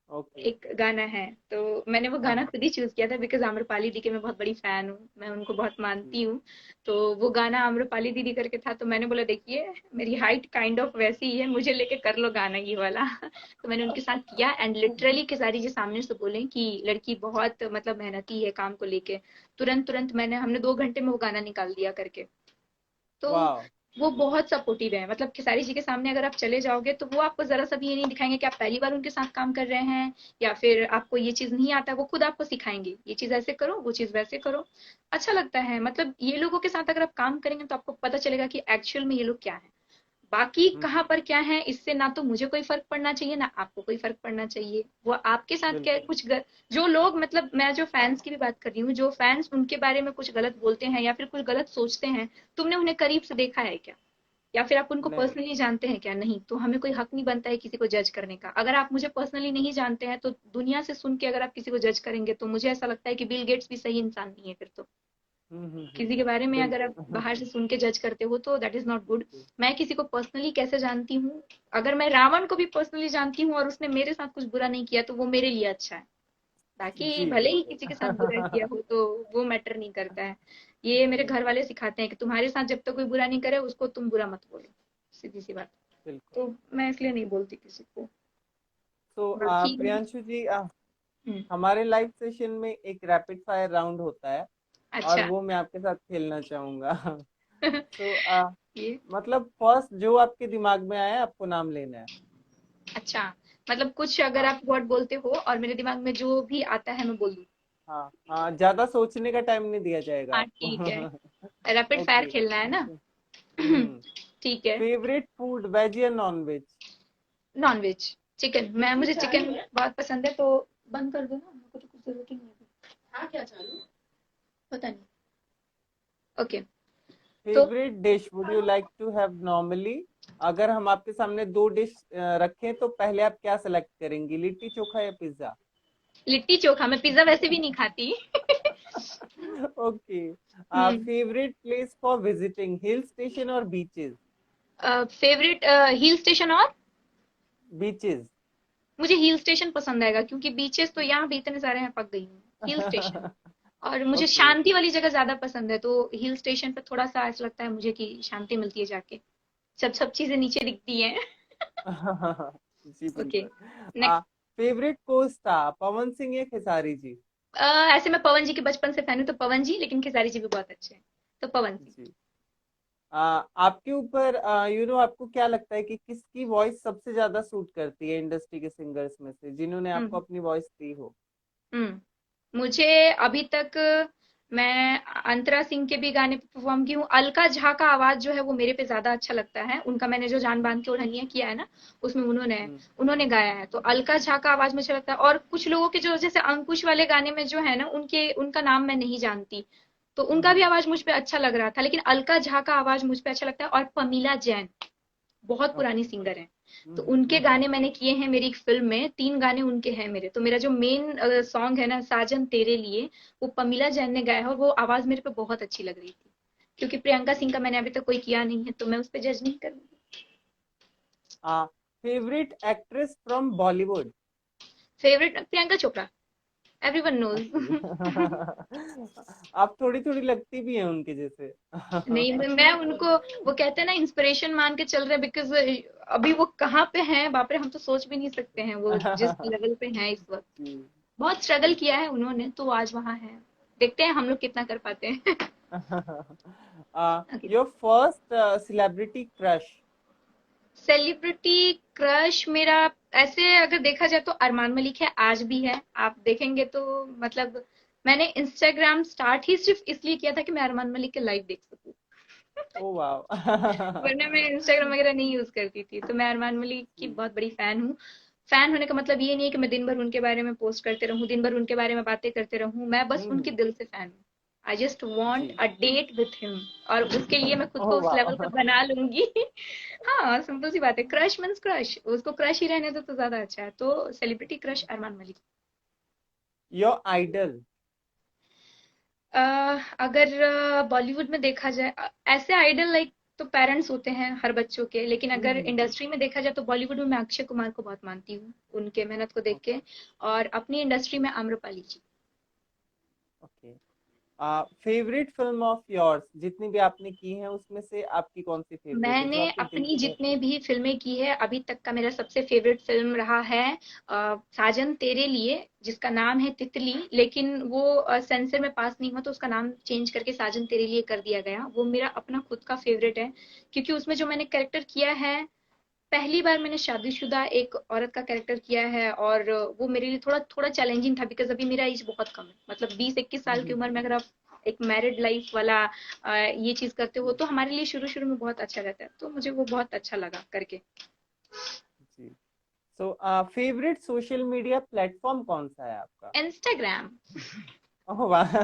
ओके। एक गाना है। तो मैंने वो हाँ गाना हाँ। खुद ही चूज किया था बिकॉज आम्रपाली दी के मैं बहुत बड़ी फैन हूँ, मैं उनको बहुत जी। मानती हूँ। तो वो गाना आम्रपाली दीदी करके था, तो मैंने बोला देखिए मेरी हाइट काइंड ऑफ वैसी ही है, मुझे लेके कर लो गाना ये वाला। तो मैंने उनके साथ किया एंड लिटरली खेसारी जी सामने से बोले कि लड़की बहुत मतलब मेहनती है काम को लेके। तुरंत तुरंत मैंने हमने 2 घंटे में वो गाना निकाल दिया करके। तो वाह। वो बहुत सपोर्टिव है। मतलब खेसारी जी के सामने अगर आप चले जाओगे तो वो आपको जरा सा भी ये नहीं दिखाएंगे कि आप पहली बार उनके साथ काम कर रहे हैं या फिर आपको ये चीज नहीं आता है। वो खुद आपको सिखाएंगे, ये चीज ऐसे करो, वो चीज वैसे करो। अच्छा लगता है। मतलब ये लोगों के साथ अगर आप काम करेंगे तो आपको पता चलेगा कि एक्चुअल में ये लोग क्या है। बाकी कहाँ हम्म, पर क्या है, इससे ना तो मुझे कोई फर्क पड़ना चाहिए ना आपको कोई फर्क पड़ना चाहिए। वो आपके साथ क्या है, बिल्कुल। जो लोग, मतलब मैं जो फैंस की भी बात कर रही हूँ, जो फैंस उनके बारे में कुछ गलत बोलते हैं या फिर कुछ गलत सोचते हैं, तुमने उन्हें करीब से देखा है क्या? या फिर आप उनको नहीं। पर्सनली जानते हैं क्या? नहीं। तो हमें कोई हक नहीं बनता है किसी को जज करने का। अगर आप मुझे पर्सनली नहीं जानते हैं तो दुनिया से सुन के अगर आप किसी को जज करेंगे तो मुझे ऐसा लगता है कि बिल गेट्स भी सही इंसान नहीं है फिर तो। किसी के बारे में अगर आप बिल्कुल। बाहर से सुन के जज करते हो तो दैट इज नॉट गुड। जी। मैं किसी को पर्सनली कैसे जानती हूँ? अगर मैं रावण को भी पर्सनली जानती हूँ और उसने मेरे साथ कुछ बुरा नहीं किया तो वो मेरे लिए अच्छा है। बाकी जी, भले ही बिल्कुल। किसी के साथ बुरा किया हो तो वो मैटर नहीं करता है। ये मेरे जी, घर वाले सिखाते हैं कि तुम्हारे साथ जब तक कोई बुरा नहीं करे उसको तुम बुरा मत बोलो, सीधी सी बात। बिल्कुल। तो मैं इसलिए नहीं बोलती किसी को। तो बाकी प्रियांशु जी, हम्म, हमारे लाइव सेशन में एक रैपिड फायर राउंड होता है और अच्छा। वो मैं आपके साथ खेलना चाहूंगा। तो ये मतलब फर्स्ट जो आपके दिमाग में आया आपको नाम लेना है। अच्छा, मतलब कुछ अगर हाँ आप वर्ड बोलते हो और मेरे दिमाग में जो भी आता है मैं बोल दूँ। हाँ हाँ, ज्यादा सोचने का टाइम नहीं दिया जाएगा हाँ ठीक है, आपको। Rapid fire okay. खेलना है ना। हम्म। ठीक है। Favourite food, veg or non veg? Non veg, chicken. मैं मुझे चिकन बहुत पसंद है। तो बंद कर दो ना, मेरे को तो कुछ जरूरत ही नहीं है। हाँ क्या चालू, पता नहीं। ओके। तो favourite dish would you like to have normally? अगर हम आपके सामने दो डिश रखें तो पहले आप क्या सेलेक्ट करेंगी, लिट्टी चोखा या पिज्जा? लिट्टी चोखा, मैं पिज्जा वैसे भी नहीं खाती। Okay. Hmm. Favourite place for visiting, hill station और बीचेस? फेवरेट हिल स्टेशन और, बीचेस। मुझे हिल स्टेशन पसंद आएगा क्योंकि बीचेस तो यहाँ भी इतने सारे हैं, पक गई हूँ। Hill station. और मुझे ओके। शांति वाली जगह ज्यादा पसंद है, तो हिल स्टेशन पे थोड़ा सा ऐसा लगता है मुझे कि शांति मिलती है जाके, सब सब चीजें नीचे दिखती हैं। जी ओके, बिल्कुल। नेक्स्ट। फेवरेट कोच था पवन सिंह या खेसारी जी? ऐसे मैं पवन जी के बचपन से फैन हूँ तो पवन जी, लेकिन खेसारी जी भी बहुत अच्छे हैं, तो पवन सिंह। जी। आपके ऊपर आपको क्या लगता है कि किसकी वॉइस सबसे ज्यादा सूट करती है इंडस्ट्री के सिंगर्स में से, जिन्होंने आपको हम्म अपनी वॉइस दी हो? मुझे अभी तक, मैं अंतरा सिंह के भी गाने पे परफॉर्म की हूँ। अलका झा का आवाज जो है वो मेरे पे ज्यादा अच्छा लगता है। उनका मैंने जो जान बांध के ओढ़निया किया है ना, उसमें उन्होंने हम्म उन्होंने गाया है। तो अलका झा का आवाज मुझे लगता है। और कुछ लोगों के जो जैसे अंकुश वाले गाने में जो है ना, उनके उनका नाम मैं नहीं जानती, तो उनका भी हम्म आवाज मुझ पे अच्छा लग रहा था। लेकिन अलका झा का आवाज मुझ पे अच्छा लगता है। और पमीला जैन बहुत पुरानी ओके। सिंगर हैं। तो उनके गाने मैंने किए हैं मेरी एक फिल्म में, 3 गाने उनके हैं मेरे। तो मेरा जो मेन सॉन्ग है ना, साजन तेरे लिए, वो पमीला जैन ने गाया है और वो आवाज मेरे पे बहुत अच्छी लग रही थी। क्योंकि प्रियंका सिंह का मैंने अभी तक कोई किया नहीं है तो मैं उस पर जज नहीं करूंगी। Favourite actress from Bollywood? Favourite Priyanka Chopra, everyone okay. Knows. आप थोड़ी थोड़ी लगती भी हैं उनके जैसे। नहीं, मैं उनको, वो कहते हैं ना, इंस्पिरेशन मान के चल रहे, बिकॉज अभी वो कहाँ पे हैं बाप रे, हम तो सोच भी नहीं सकते हैं वो जिस लेवल पे हैं इस वक्त। जी। बहुत स्ट्रगल किया है उन्होंने, तो आज वहां है। देखते हैं हम लोग कितना कर पाते हैं। Your first celebrity crush? Celebrity crush मेरा, ऐसे अगर देखा जाए तो अरमान मलिक है, आज भी है। आप देखेंगे तो मतलब मैंने इंस्टाग्राम स्टार्ट ही सिर्फ इसलिए किया था कि मैं अरमान मलिक के लाइव देख सकूं। Oh wow. वरना मैं इंस्टाग्राम वगैरह नहीं यूज करती थी। तो मैं अरमान मलिक की जी। बहुत बड़ी फैन हूँ। फैन होने का मतलब ये नहीं है कि मैं दिन भर उनके बारे में पोस्ट करते रहूं, दिन भर उनके बारे में बातें करते रहूं। मैं बस उनके हम्म। दिल से फैन हूँ। आई जस्ट वॉन्ट जी। A date with him. और उसके लिए मैं खुद ओ को उस लेवल वाओ। का बना लूंगी। हाँ, सिंपल सी बात है। क्रश मीन्स क्रश, उसको क्रश ही रहने दो तो ज्यादा अच्छा है। तो celebrity crush Armaan Malik. Your idol? अगर बॉलीवुड में देखा जाए, ऐसे आइडल लाइक तो पेरेंट्स होते हैं हर बच्चों के, लेकिन अगर हम्म। इंडस्ट्री में देखा जाए तो बॉलीवुड में मैं अक्षय कुमार को बहुत मानती हूँ, उनके मेहनत को देख के। ओके। और अपनी इंडस्ट्री में Amrapali ji. Okay. Favourite film of yours, जितनी भी आपने की हैं उसमें से आपकी कौन सी फेवरेट है, जो मैंने आपके दिल अपनी से बहुत जितने पसंद भी फिल्में की है अभी तक का मेरा सबसे फेवरेट फिल्म रहा है साजन तेरे लिए, जिसका नाम है तितली, लेकिन वो सेंसर में पास नहीं हुआ तो उसका नाम चेंज करके साजन तेरे लिए कर दिया गया। वो मेरा अपना खुद का फेवरेट है, क्योंकि उसमें जो मैंने कैरेक्टर किया है, पहली बार मैंने शादीशुदा एक औरत का कैरेक्टर किया है। और वो मेरे लिए थोड़ा थोड़ा चैलेंजिंग था, बिकॉज अभी मेरा एज बहुत कम है, मतलब 20-21 साल की है। उम्र में अगर आप एक मैरिड लाइफ वाला ये चीज करते हो तो हमारे लिए शुरू शुरू में बहुत अच्छा रहता है। तो मुझे वो बहुत अच्छा लगा करके। जी। So favourite social media platform कौन सा है आपका? इंस्टाग्राम। ओह वाह।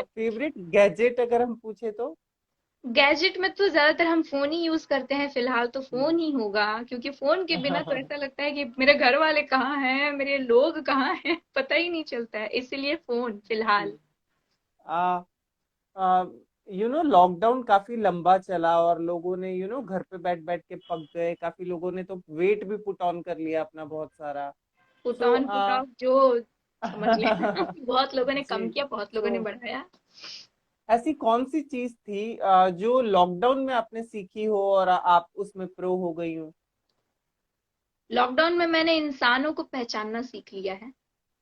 फेवरेट गैजेट अगर हम पूछे तो? गैजेट में तो ज्यादातर हम फोन ही यूज करते हैं, फिलहाल तो फोन ही होगा, क्योंकि फोन के बिना तो ऐसा लगता है कि मेरे घर वाले कहाँ हैं, मेरे लोग कहाँ हैं, पता ही नहीं चलता है, इसलिए फोन फिलहाल। जी। आ, आ, लॉकडाउन काफी लंबा चला और लोगों ने घर पे बैठ बैठ के पक गए, काफी लोगों ने तो वेट भी पुट ऑन कर लिया अपना बहुत सारा। Put so on put off जो समझ ले। बहुत लोगों ने कम जी। किया, बहुत लोगों ने सो बढ़ाया। ऐसी कौन सी चीज थी जो लॉकडाउन में आपने सीखी हो और आप उसमें प्रो हो गई हो? लॉकडाउन में मैंने इंसानों को पहचानना सीख लिया है।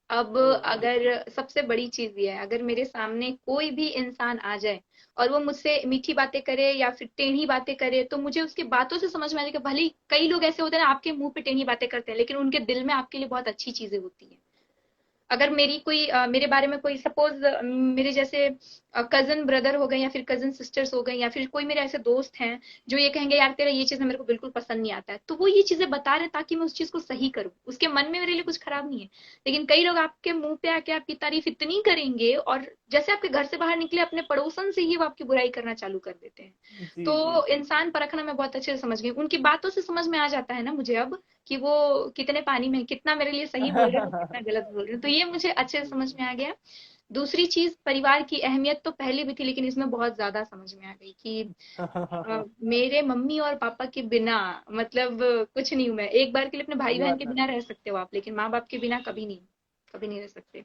अब ओ। अगर सबसे बड़ी चीज ये है, अगर मेरे सामने कोई भी इंसान आ जाए और वो मुझसे मीठी बातें करे या फिर टेढ़ी बातें करे, तो मुझे उसकी बातों से समझ में आने का, भले ही कई लोग ऐसे होते हैं ना आपके मुंह पे टेढ़ी बातें करते हैं, लेकिन उनके दिल में आपके लिए बहुत अच्छी चीजें होती हैं। अगर मेरी कोई मेरे बारे में कोई सपोज मेरे जैसे कजन ब्रदर हो गए या फिर कजन सिस्टर्स हो गए या फिर कोई मेरे ऐसे दोस्त हैं जो ये कहेंगे यार तेरा ये चीज मेरे को बिल्कुल पसंद नहीं आता है, तो वो ये चीजें बता रहे हैं ताकि मैं उस चीज को सही करूं, उसके मन में मेरे लिए कुछ खराब नहीं है। लेकिन कई लोग आपके मुंह पे आके आपकी तारीफ इतनी करेंगे और जैसे आपके घर से बाहर निकले अपने पड़ोसन से ही वो आपकी बुराई करना चालू कर देते हैं। जी जी तो जी। इंसान परखना मैं बहुत अच्छे से समझ गई, उनकी बातों से समझ में आ जाता है ना मुझे अब कि वो कितने पानी में, कितना मेरे लिए सही बोल रहे हैं और कितना गलत बोल रहे हैं, तो ये मुझे अच्छे से जी। समझ में आ गया। दूसरी चीज, परिवार की अहमियत तो पहले भी थी, लेकिन इसमें बहुत ज्यादा समझ में आ गई कि मेरे मम्मी और पापा के बिना मतलब कुछ नहीं हूं मैं। एक बार के लिए अपने भाई ये बहन बात के है। बिना रह सकते हो आप, लेकिन माँ बाप के बिना कभी नहीं, कभी नहीं रह सकते।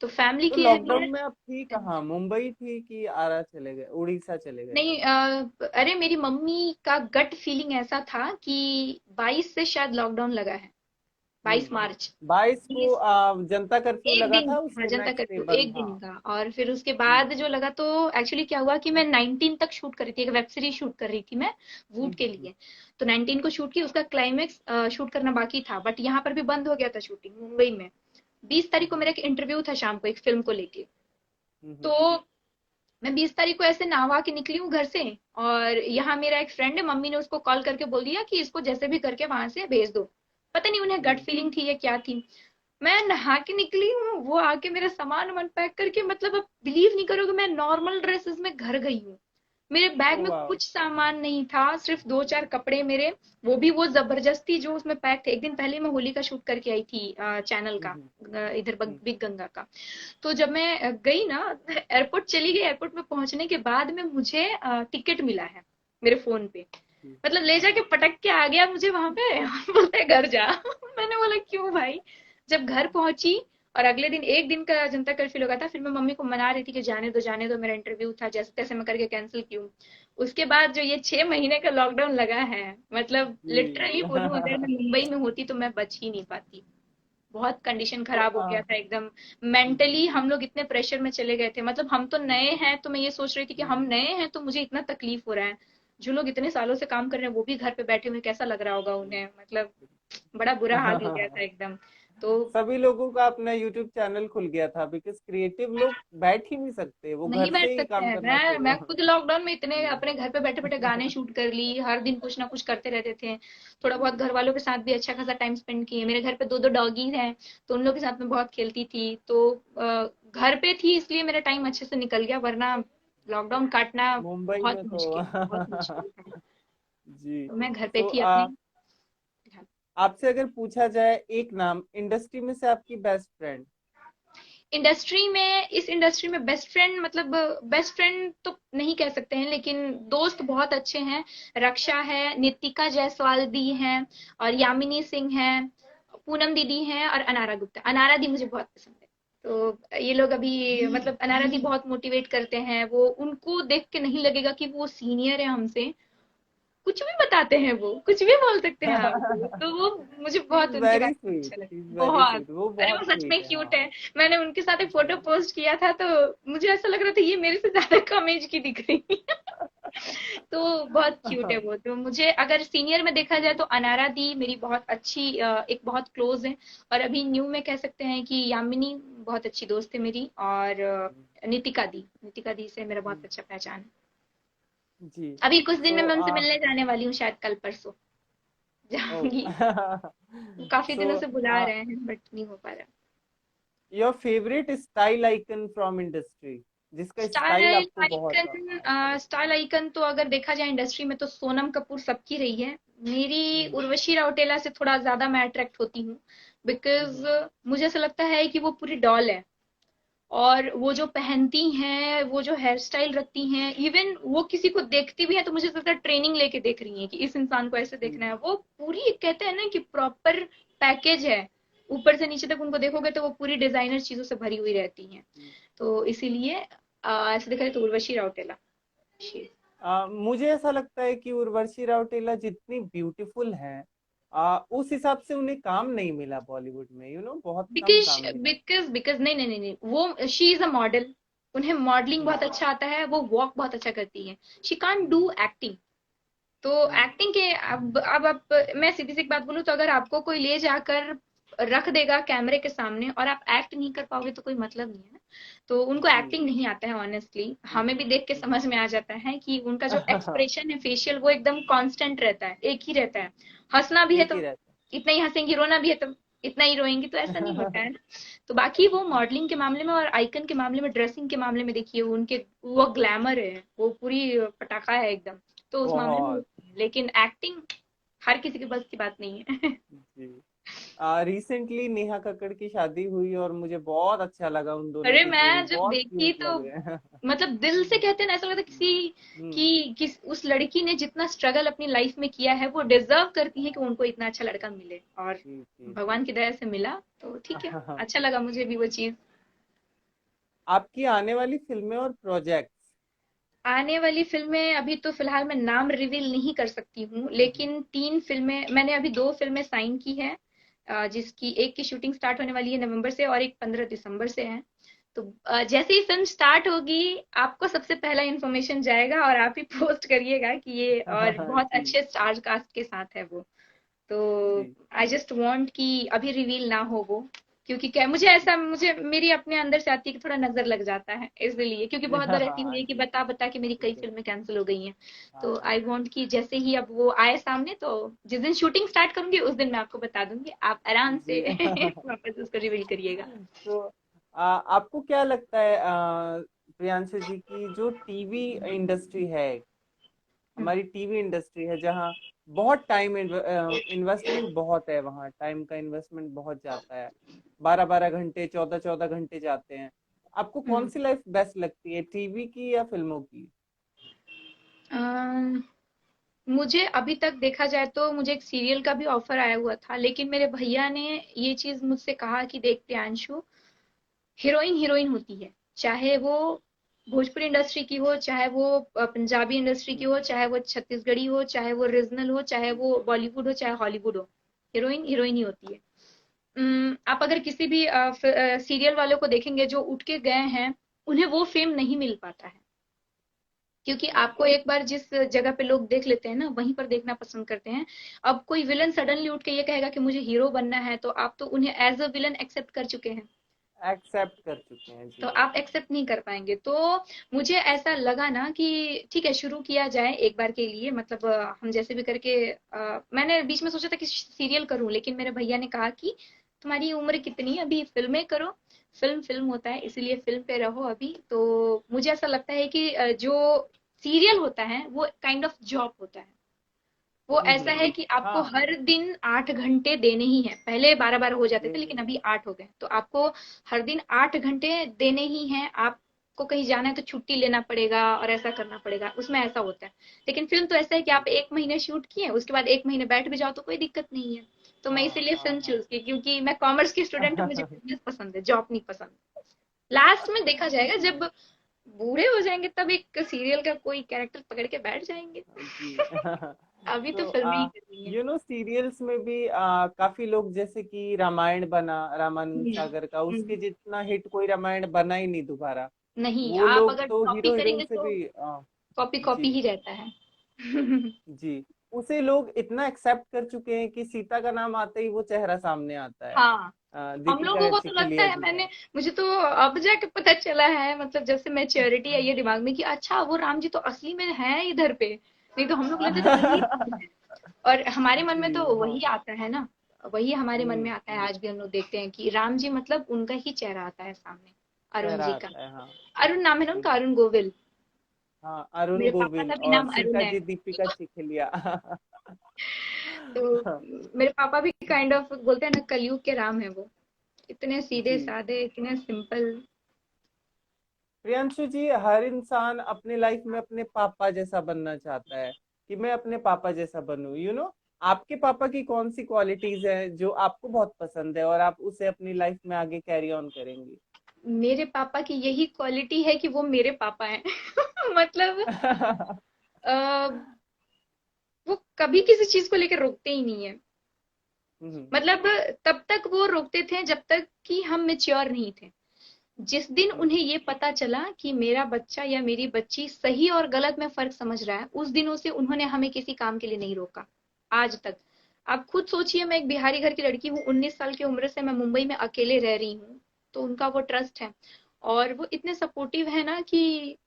तो फैमिली तो की लॉकडाउन अहमियत। में आप थी कहाँ? मुंबई थी कि आरा चले गए, उड़ीसा चले गए नहीं थे? अरे मेरी मम्मी का गट फीलिंग ऐसा था कि 22 से शायद लॉकडाउन लगा है, 22 मार्च। 22 को 20 जनता कर्फ्यू एक लगा दिन, था, हाँ उसके जनता नेक्स्ट डे कर्फ्यू बंद एक था। दिन का। और फिर उसके जी बाद जी। जो लगा तो एक्चुअली क्या हुआ कि मैं 19 तक शूट कर रही थी, एक वेब सीरीज शूट कर रही थी मैं वूट के हम्म। लिए। तो 19 को शूट की, उसका क्लाइमेक्स शूट करना बाकी था, बट यहाँ पर भी बंद हो गया था शूटिंग मुंबई में। 20 तारीख को मेरा एक इंटरव्यू था शाम को एक फिल्म को लेके। तो हम्म। मैं 20 तारीख को ऐसे नहा के निकली हूँ घर से, और यहाँ मेरा एक फ्रेंड है, मम्मी ने उसको कॉल करके बोल दिया कि इसको जैसे भी करके वहां से भेज दो। पता नहीं उन्हें गट हम्म। फीलिंग थी या क्या थी। मैं नहा के निकली हूँ, वो आके मेरा सामान वामान पैक करके, मतलब आप बिलीव नहीं करोगे मैं नॉर्मल ड्रेसेस में घर गई हूँ। मेरे बैग ओ में वाह। कुछ सामान नहीं था, सिर्फ 2-4 कपड़े मेरे, वो भी वो जबरदस्ती जो उसमें पैक थे। एक दिन पहले मैं होली का शूट करके आई थी चैनल का, हम्म। इधर हम्म। बिग गंगा का। तो जब मैं गई ना, एयरपोर्ट चली गई, एयरपोर्ट में पहुंचने के बाद में मुझे टिकट मिला है मेरे फोन पे। जी। मतलब ले जाके पटक के आ गया मुझे वहां पे। बोलते हैं, घर जा। मैंने बोला क्यों भाई। जब घर पहुंची और अगले दिन एक दिन का जनता कर्फ्यू लगा था, फिर मैं मम्मी को मना रही थी कि जाने दो, मेरा इंटरव्यू था, जैसे तैसे मैं करके कैंसिल क्यों। उसके बाद जो ये 6 महीने का लॉकडाउन लगा है, मतलब जी। लिटरली बोलूं अगर मैं मुंबई में होती तो मैं बच ही नहीं पाती। बहुत कंडीशन तो खराब हो गया था एकदम। मेंटली हम लोग इतने प्रेशर में चले गए थे, मतलब हम तो नए हैं, तो मैं ये सोच रही थी कि हम नए हैं तो मुझे इतना तकलीफ हो रहा है, जो लोग इतने सालों से काम कर रहे हैं वो भी घर पे बैठे हुए कैसा लग रहा होगा उन्हें, मतलब बड़ा बुरा हाल हो गया था एकदम। तो सभी लोगों का अपना यूट्यूब चैनल खुल गया था, बिकॉज क्रिएटिव लोग बैठ ही नहीं सकते, वो नहीं घर बैठ से ही सकते काम हैं। करना मैं शुरू। खुद लॉकडाउन में इतने जी। अपने घर पे बैठे बैठे गाने शूट कर ली, हर दिन कुछ ना कुछ करते रहते थे। थोड़ा बहुत घर वालों के साथ भी अच्छा खासा टाइम स्पेंड किए। मेरे घर पे दो दो डॉगीज हैं, तो उन लोग के साथ में बहुत खेलती थी। तो घर पे थी इसलिए मेरा टाइम अच्छे से निकल गया, वरना लॉकडाउन काटना मुंबई बहुत में तो मुश्किल, बहुत मुश्किल था। जी। तो मैं घर पे तो थी अपने। आपसे अगर पूछा जाए एक नाम इंडस्ट्री में से आपकी बेस्ट फ्रेंड। इंडस्ट्री में, इस इंडस्ट्री में बेस्ट फ्रेंड मतलब, बेस्ट फ्रेंड तो नहीं कह सकते हैं, लेकिन दोस्त बहुत अच्छे हैं। रक्षा है, नितिका जायसवाल दी हैं, और यामिनी सिंह है, पूनम दीदी हैं, और अनारा गुप्ता। अनारा दी मुझे बहुत पसंद है। तो ये लोग अभी मतलब अनारा दी बहुत मोटिवेट करते हैं, वो उनको देख के नहीं लगेगा कि वो सीनियर है हमसे। कुछ भी बताते हैं, वो कुछ भी बोल सकते हैं आपको, तो वो मुझे ही बहुत इज उनके वेरी बारे में स्वीट, अच्छा ही लगता इज है वेरी बहुत। स्वीट, वो अरे बहुत वो सच में स्वीट है, क्यूट है। हाँ। मैंने उनके साथ एक फोटो जी। पोस्ट किया था, तो मुझे ऐसा लग रहा था ये मेरे से ज्यादा कम एज की दिख रही है। तो बहुत क्यूट है वो। तो मुझे अगर सीनियर में देखा जाए तो अनारा दी मेरी बहुत अच्छी एक बहुत क्लोज है। और अभी न्यू में कह सकते हैं कि यामिनी बहुत अच्छी दोस्त है मेरी, और नितिका दी से मेरा बहुत अच्छा पहचान है। जी। अभी कुछ दिन में सो मैं उनसे मिलने जाने वाली हूँ, शायद कल परसों ओ जाऊंगी। वो काफी सो दिनों से बुला रहे हैं बट नहीं हो पा रहा। Your favourite style icon from industry, जिसका स्टाइल स्टाइल आपको बहुत अच्छा आइकन, लगता स्टाइल आइकन तो अगर देखा जाए इंडस्ट्री में तो सोनम कपूर सबकी रही है। मेरी है। उर्वशी रौटेला से थोड़ा ज्यादा मैं अट्रैक्ट होती हूँ, बिकॉज मुझे ऐसा लगता है कि वो पूरी डॉल है। और वो जो पहनती हैं, वो जो हेयर स्टाइल रखती हैं, इवन वो किसी को देखती भी है तो मुझे ऐसा लगता है ट्रेनिंग लेके देख रही हैं कि इस इंसान को ऐसे देखना है। वो पूरी एक कहते हैं ना कि प्रॉपर पैकेज है, ऊपर से नीचे तक उनको देखोगे तो वो पूरी डिजाइनर चीजों से भरी हुई रहती हैं। तो इसीलिए ऐसे देखा जाए तो उर्वशी रौटेला। She- मुझे ऐसा लगता है कि उर्वशी राउटेला जितनी ब्यूटीफुल हैं, उस हिसाब से उन्हें काम नहीं मिला बॉलीवुड में, बहुत कम बिकॉज काम मिला। बिकॉज बिकॉज नहीं नहीं नहीं नहीं, वो शी इज अ मॉडल। उन्हें मॉडलिंग हम्म, बहुत अच्छा आता है, वो वॉक बहुत अच्छा करती है। She can't do hmm, acting. तो हम्म, एक्टिंग के अब आप, मैं सीधी सी एक बात बोलूं तो अगर आपको कोई ले जाकर रख देगा कैमरे के सामने और आप एक्ट नहीं कर पाओगे तो कोई मतलब नहीं है ना। तो उनको जी। एक्टिंग नहीं आता है ऑनेस्टली, हम्म, हमें भी देख के हम्म, समझ में आ जाता है कि उनका जो एक्सप्रेशन है फेशियल वो एकदम कांस्टेंट रहता है, एक ही रहता है। हंसना भी है एक तो ही रहता इतना ही हंसेंगी, रोना भी है तो इतना ही रोएंगी, तो ऐसा नहीं होता है। है ना। तो बाकी वो मॉडलिंग के मामले में और आइकन के मामले में, ड्रेसिंग के मामले में देखिए उनके, वो ग्लैमर है, वो पूरी पटाखा है एकदम। तो उस मामले में बहुत। लेकिन एक्टिंग हर किसी के बस की बात नहीं है। जी। रिसेंटली नेहा कक्कड़ की शादी हुई और मुझे बहुत अच्छा लगा उन दोनों अरे की जोड़ी, मैं जब बहुत देखी क्यूट तो लग रहे हैं। मतलब दिल से कहते हैं ना, ऐसा लगता है किसी हम्म, की किस उस लड़की ने जितना स्ट्रगल अपनी लाइफ में किया है वो डिजर्व करती है कि उनको इतना अच्छा लड़का मिले, और जी जी जी। भगवान की दया से मिला, तो ठीक है। अच्छा लगा मुझे भी वो चीज। आपकी आने वाली फिल्में और प्रोजेक्ट्स। आने वाली फिल्में अभी तो फिलहाल मैं नाम रिवील नहीं कर सकती हूँ, लेकिन 3 फिल्में मैंने अभी, 2 फिल्में साइन की है, जिसकी एक की शूटिंग स्टार्ट होने वाली है नवंबर से और एक 15 दिसंबर से है। तो जैसे ही फिल्म स्टार्ट होगी आपको सबसे पहला इन्फॉर्मेशन जाएगा और आप ही पोस्ट करिएगा कि ये, और बहुत जी अच्छे स्टार कास्ट के साथ है वो। तो जी। आई जस्ट वांट कि अभी रिवील ना हो वो, क्योंकि क्या मुझे ऐसा, मुझे मेरी अपने अंदर से आती है कि थोड़ा नजर लग जाता है इसलिए, क्योंकि बहुत बार ऐसी हुई है कि जी बता बता के मेरी कई बिल्कुल। फिल्में कैंसिल हो गई हैं। तो हाँ आई वांट कि जैसे ही अब वो आए सामने, तो जिस दिन शूटिंग स्टार्ट करूंगी उस दिन मैं आपको बता दूंगी, आप आराम से जी। वापस उसको रिवील करिएगा। तो आपको क्या लगता है, प्रियांशु जी की जो टीवी इंडस्ट्री है, हम्म, हमारी टीवी इंडस्ट्री है, जहाँ बहुत टाइम इन्वेस्टमेंट बहुत है, वहाँ टाइम का इन्वेस्टमेंट बहुत जाता है, 12-12 घंटे, 14-14 घंटे जाते हैं। आपको कौन हम्म। सी लाइफ बेस्ट लगती है, टीवी की या फिल्मों की? अम, मुझे अभी तक देखा जाए तो मुझे एक सीरियल का भी ऑफर आया हुआ था, लेकिन मेरे भैया ने ये चीज मुझसे कहा कि देख प्रियांशु, हीरोइन हीरोइन होती है, चाहे वो भोजपुरी इंडस्ट्री की हो, चाहे वो पंजाबी इंडस्ट्री की हम्म, हो, चाहे वो छत्तीसगढ़ी हो, चाहे वो रीजनल हो, चाहे वो बॉलीवुड हो, चाहे हॉलीवुड हो, हीरोइन हीरोइन ही होती है। आप अगर किसी भी सीरियल वालों को देखेंगे जो उठ के गए हैं, उन्हें वो फेम नहीं मिल पाता है, क्योंकि आपको एक बार जिस जगह पे लोग देख लेते हैं ना, वहीं पर देखना पसंद करते हैं। अब कोई विलन सडनली उठ के ये कहेगा कि मुझे हीरो बनना है, तो आप तो उन्हें एज अ विलन एक्सेप्ट कर चुके हैं, एक्सेप्ट कर चुके हैं तो जी। आप एक्सेप्ट नहीं कर पाएंगे। तो मुझे ऐसा लगा ना कि ठीक है, शुरू किया जाए एक बार के लिए, मतलब हम जैसे भी करके मैंने बीच में सोचा था कि सीरियल करूं, लेकिन मेरे भैया ने कहा कि तुम्हारी उम्र कितनी है, अभी फिल्में करो। फिल्म फिल्म होता है, इसीलिए फिल्म पे रहो अभी। तो मुझे ऐसा लगता है कि जो सीरियल होता है वो काइंड ऑफ जॉब होता है। वो ऐसा है कि आपको हाँ। हर दिन 8 घंटे देने ही है। पहले 12 12 हो जाते थे, देने लेकिन हैं। अभी 8 हो गए। तो आपको हर दिन 8 घंटे देने ही हैं। आपको कहीं जाना है तो छुट्टी लेना पड़ेगा और ऐसा करना पड़ेगा, उसमें ऐसा होता है। लेकिन फिल्म तो ऐसा है कि आप 1 महीने शूट किए, उसके बाद 1 महीने बैठ भी जाओ तो कोई दिक्कत नहीं है। तो मैं हाँ इसीलिए हाँ फिल्म हाँ। चूज की, क्योंकि मैं कॉमर्स की स्टूडेंट हूँ, मुझे बिजनेस पसंद है, जॉब नहीं पसंद। लास्ट में देखा जाएगा, जब बूढ़े हो जाएंगे तब एक सीरियल का कोई कैरेक्टर पकड़ के बैठ जाएंगे। जी। अभी तो तो फिल्म ही करनी है। सीरियल्स में भी काफी लोग, जैसे कि रामायण बना रामानंद हम्म। सागर का, उसके हम्म। जितना हिट कोई रामायण बना ही नहीं दोबारा। नहीं, वो आप लोग अगर तो कॉपी हीरो हीरोइन करेंगे से तो भी कॉपी कॉपी जी ही रहता है। जी, उसे लोग इतना एक्सेप्ट कर चुके हैं कि सीता का नाम आते ही वो चेहरा सामने आता है। हाँ, हम लोगों दीपिका को तो लगता चिखलिया है, जी का। मैंने मुझे तो अब जाके पता चला है, मतलब जब से मैच्योरिटी आई है दिमाग में, कि अच्छा वो राम जी तो असली में है इधर पे। नहीं तो हम लोग लेते थे वही। और हमारे मन में जी तो हाँ। वही आता है ना, वही हमारे मन में आता है। हम्म। आज भी हम लोग देखते हैं कि राम जी मतलब उनका ही चेहरा आता है सामने, अरुण चेहरा जी का। आता है हाँ। अरुण नाम है ना उनका, अरुण गोविल। हाँ, अरुण मेरे पापा गोविल का भी और नाम अरुण सीता है। जी दीपिका चिखलिया। तो मेरे पापा भी काइंड ऑफ बोलते हैं ना, कलयुग के राम है वो। इतने सीधे जी। साधे, इतने सिंपल। प्रियांशु जी, हर इंसान अपने लाइफ में अपने पापा जैसा बनना चाहता है कि मैं अपने पापा जैसा बनूं। आपके पापा की कौन सी क्वालिटीज है जो आपको बहुत पसंद है और आप उसे अपनी लाइफ में आगे कैरी ऑन करेंगी? मेरे पापा की यही क्वालिटी है कि वो मेरे पापा हैं। मतलब आ, वो कभी किसी चीज को लेकर रोकते ही नहीं है। हम्म। मतलब तब तक वो रोकते थे जब तक कि हम मेच्योर नहीं थे। जिस दिन उन्हें ये पता चला कि मेरा बच्चा या मेरी बच्ची सही और गलत में फर्क समझ रहा है, उस दिनों से उन्होंने हमें किसी काम के लिए नहीं रोका, आज तक। आप खुद सोचिए, मैं एक बिहारी घर की लड़की हूँ, 19 साल की उम्र से मैं मुंबई में अकेले रह रही हूँ। तो उनका वो ट्रस्ट है, और वो इतने सपोर्टिव है ना कि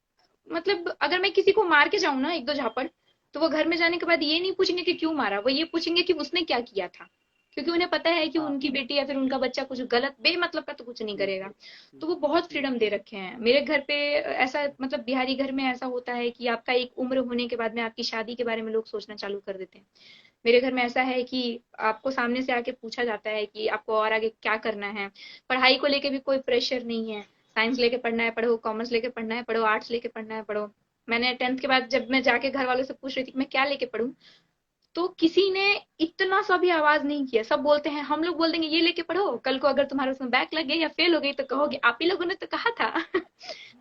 मतलब अगर मैं किसी को मार के जाऊं ना एक दो झापड़, तो वो घर में जाने के बाद ये नहीं पूछेंगे कि क्यों मारा, वो ये पूछेंगे कि उसने क्या किया था। क्योंकि उन्हें पता है कि हाँ। उनकी बेटी या फिर उनका बच्चा कुछ गलत बेमतलब का तो कुछ नहीं जी करेगा। जी तो वो बहुत जी। फ्रीडम दे रखे हैं मेरे घर पे। ऐसा मतलब बिहारी घर में ऐसा होता है कि आपका एक उम्र होने के बाद में आपकी शादी के बारे में लोग सोचना चालू कर देते हैं। मेरे घर में ऐसा है कि आपको सामने से आके पूछा जाता है कि आपको और आगे क्या करना है। पढ़ाई को लेके भी कोई प्रेशर नहीं है। साइंस लेके पढ़ना है पढ़ो, कॉमर्स लेके पढ़ना है पढ़ो, आर्ट्स लेके पढ़ना है पढ़ो। मैंने 10th के बाद जब मैं जाके घर वालों से पूछ रही थी कि मैं क्या लेके पढूं, तो किसी ने इतना सा भी आवाज नहीं किया। सब बोलते हैं, हम लोग बोल देंगे ये लेके पढ़ो, कल को अगर तुम्हारा उसमें बैक लग गया या फेल हो गई तो कहोगे आप ही लोगों ने तो कहा था।